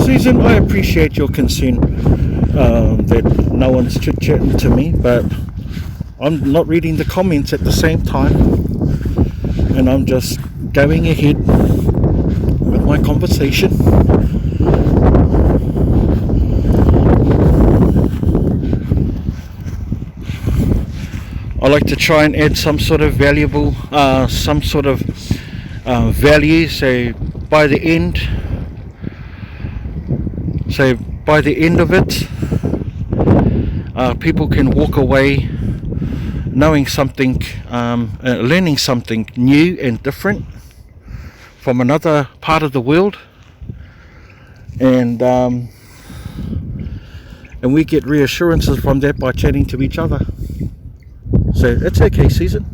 Susan, I appreciate your concern that no one's chit-chatting to me, but I'm not reading the comments at the same time, and I'm just going ahead with my conversation. I like to try and add some sort of value, so by the end of it, people can walk away knowing something, learning something new and different from another part of the world, and we get reassurances from that by chatting to each other. So it's okay, Susan.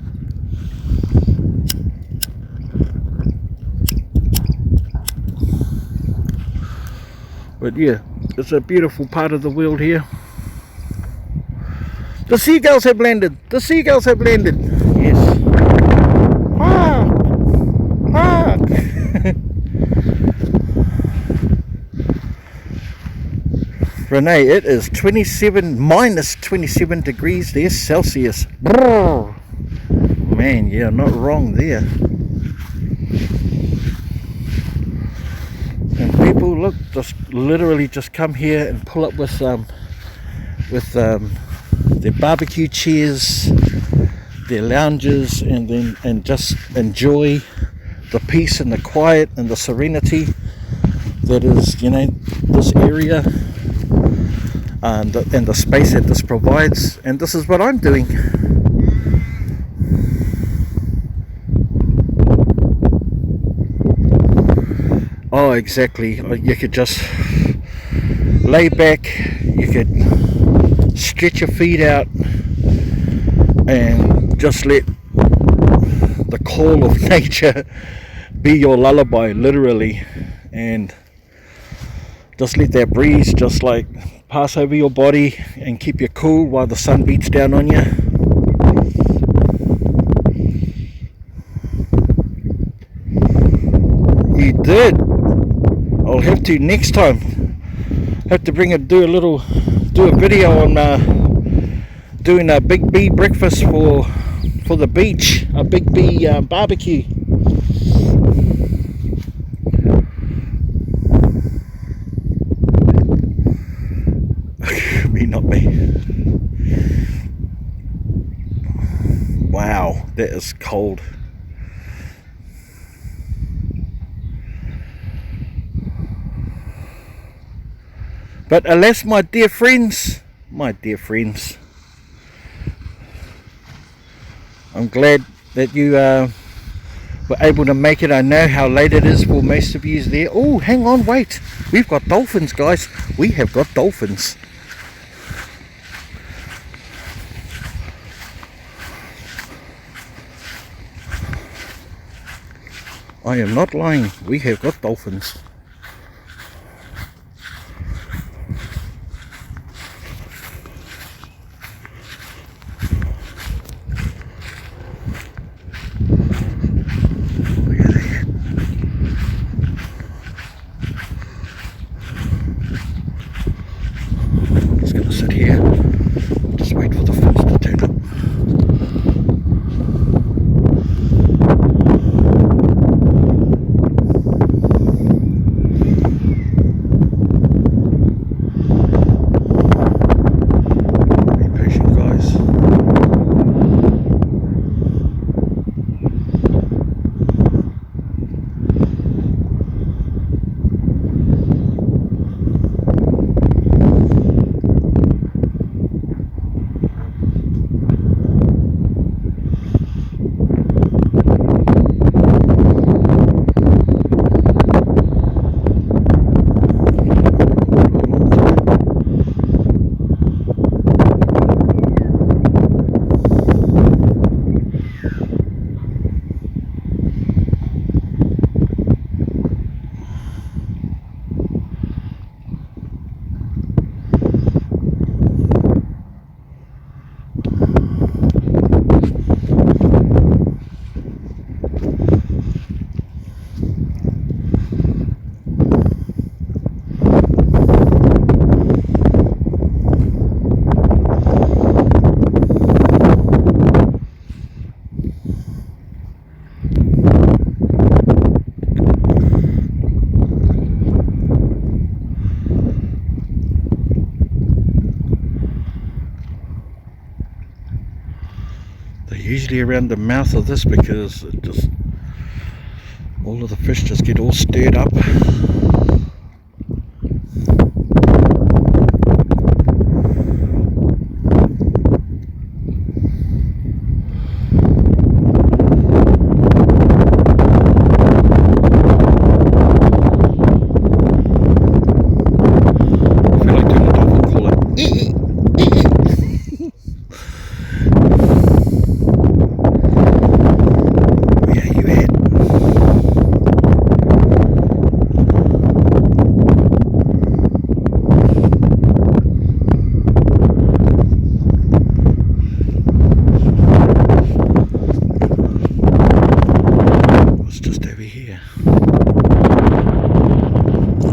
But yeah, it's a beautiful part of the world here. The seagulls have landed. The seagulls have landed. Yes. Hark! Hark! Renee, it is minus 27 degrees there Celsius. Brrr. Man, you're not wrong there. And people, look, just literally just come here and pull up with their barbecue chairs, their lounges, and just enjoy the peace and the quiet and the serenity that is, you know, this area, and the space that this provides. And this is what I'm doing. Oh, exactly. You could just lay back, you could stretch your feet out and just let the call of nature be your lullaby, literally, and just let that breeze just like pass over your body and keep you cool while the sun beats down on you. You did. I'll have to next time. Have to do a video on doing a Big B breakfast for the beach, a Big B barbecue. Me, not me. Wow, that is cold. But alas, my dear friends, I'm glad that you were able to make it. I know how late it is for most of you there. Oh, hang on, wait. We've got dolphins, guys. We have got dolphins. I am not lying. We have got dolphins. Just gonna sit here, just wait for the fins to turn up. Be patient, guys. They're usually around the mouth of this because it just, all of the fish just get all stirred up. I feel like doing a dolphin call it.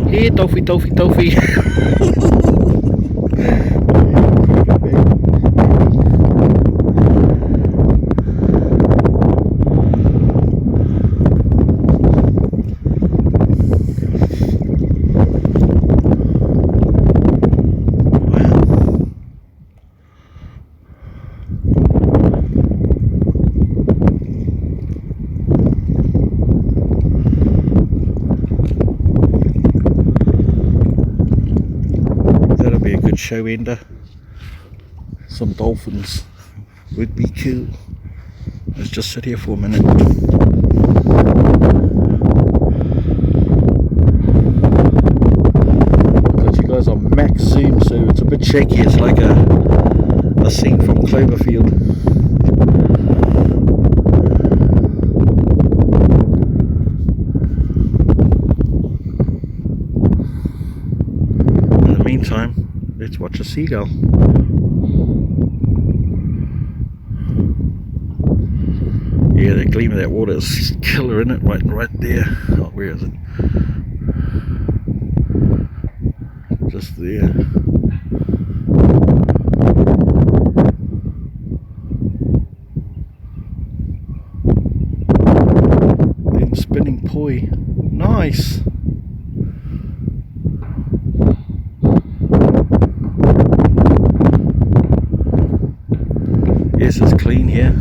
Hey, Toffee, Toffee, Toffee. show ender. Some dolphins would be cool. Let's just sit here for a minute. Got you guys on max zoom, so it's a bit shaky. It's like a scene from Cloverfield. In the meantime, let's watch a seagull. Yeah, the gleam of that water is killer, isn't it? Right there. Oh, where is it? Just there. Then spinning poi. Nice. Yes, it's clean here.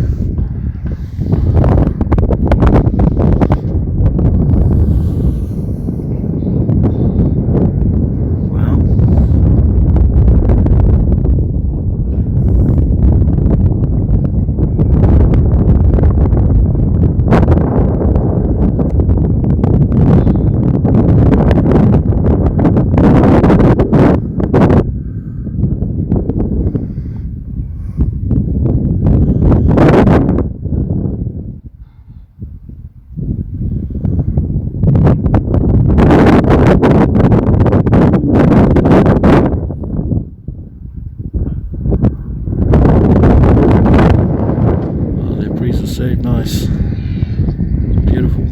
So nice, beautiful.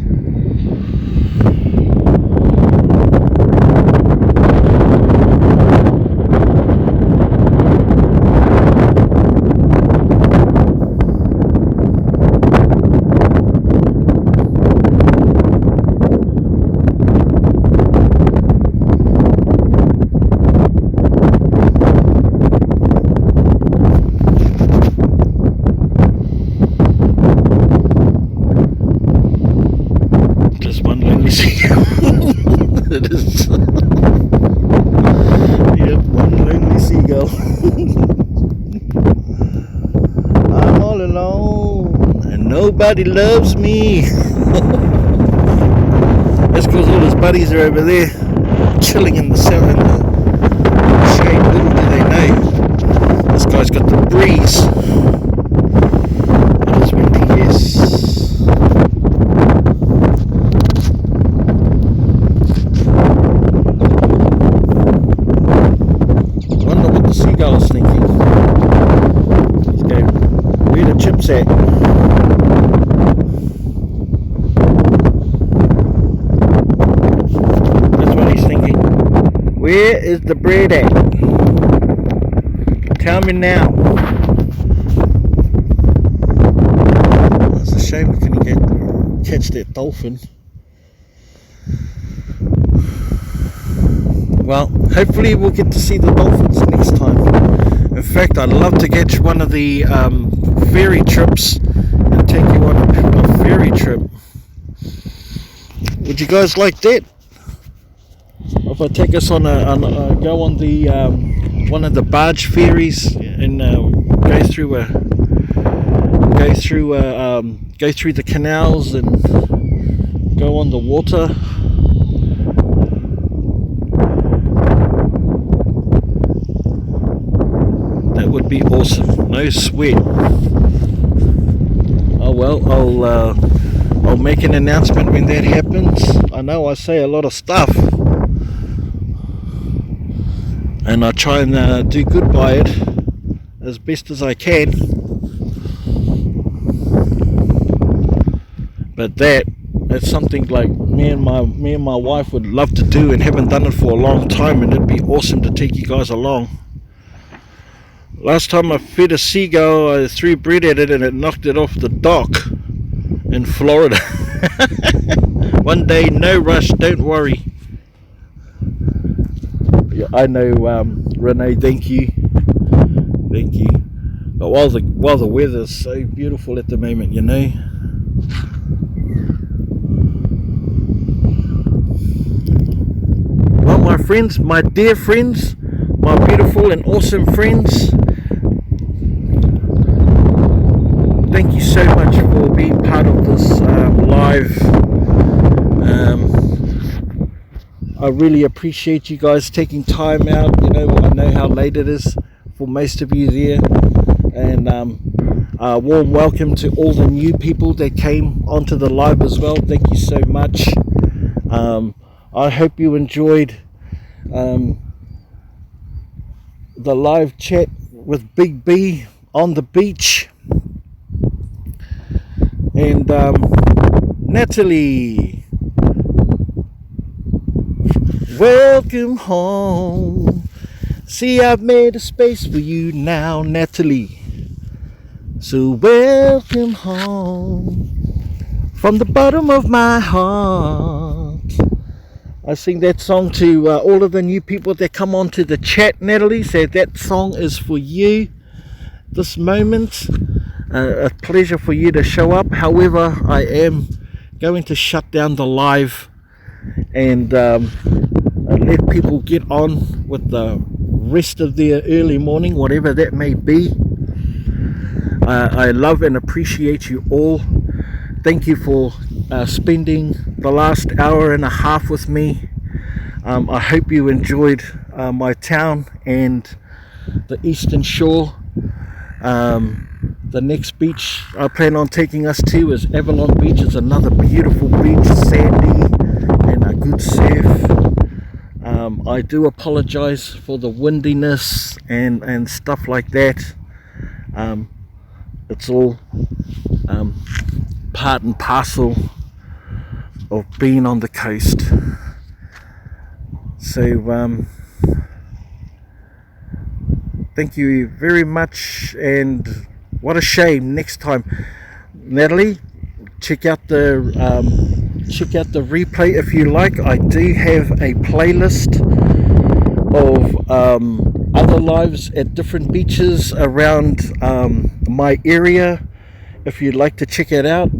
It is. Yep, one lonely seagull. I'm all alone and nobody loves me. That's because all his buddies are over there chilling in the sun in the shade. Little do they know, this guy's got the breeze. It is windy, yes. I was thinking, he's going, where the chips at? That's what he's thinking. Where is the bread at? Tell me now. It's a shame we couldn't catch that dolphin. Well, hopefully we'll get to see the dolphins next time. In fact, I'd love to get one of the ferry trips and take you on a ferry trip. Would you guys like that? If I take us on go on the one of the barge ferries and go through the canals and go on the water. That would be awesome. No sweat. Oh well, I'll make an announcement when that happens. I know I say a lot of stuff, and I try and do good by it as best as I can. But that's something like me and my wife would love to do and haven't done it for a long time, and it'd be awesome to take you guys along. Last time I fed a seagull, I threw bread at it and it knocked it off the dock in Florida. One day, no rush, don't worry. Yeah, I know, Renee, thank you. But while the weather's so beautiful at the moment, you know. Well, my friends, my dear friends, my beautiful and awesome friends, thank you so much for being part of this live. I really appreciate you guys taking time out. You know, I know how late it is for most of you there, and a warm welcome to all the new people that came onto the live as well. Thank you so much. I hope you enjoyed the live chat with Big B on the beach. And Natalie, welcome home. See, I've made a space for you now, Natalie. So welcome home from the bottom of my heart. I sing that song to all of the new people that come onto the chat, Natalie. So that song is for you this moment. A pleasure for you to show up. However, I am going to shut down the live and let people get on with the rest of their early morning, whatever that may be. I love and appreciate you all. Thank you for spending the last hour and a half with me. I hope you enjoyed my town and the Eastern Shore. The next beach I plan on taking us to is Avalon Beach. It's another beautiful beach, sandy and a good surf. I do apologize for the windiness and stuff like that. It's all part and parcel of being on the coast. So thank you very much, and what a shame. Next time, Natalie, check out the replay if you like. I do have a playlist of other lives at different beaches around my area. If you'd like to check it out,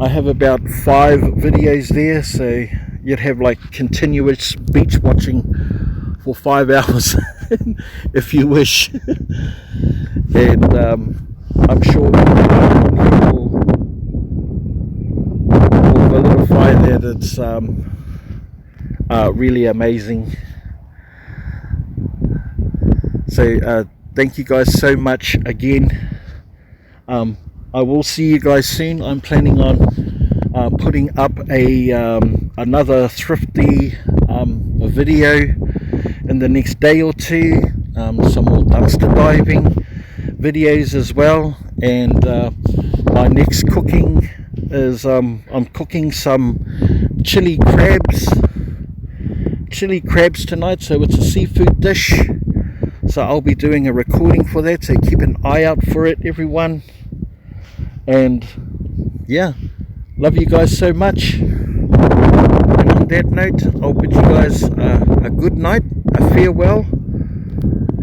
I have about 5 videos there, so you'd have like continuous beach watching for 5 hours if you wish. And I'm sure will validify that it's really amazing. So thank you guys so much again. I will see you guys soon. I'm planning on putting up another thrifty video in the next day or two. Some more dumpster diving videos as well, and my next cooking is I'm cooking some chili crabs tonight, so it's a seafood dish, so I'll be doing a recording for that, so keep an eye out for it, everyone. And yeah, love you guys so much, and on that note, I'll bid you guys a good night, a farewell,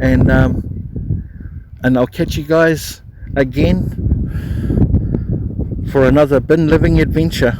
and I'll catch you guys again for another bin living adventure.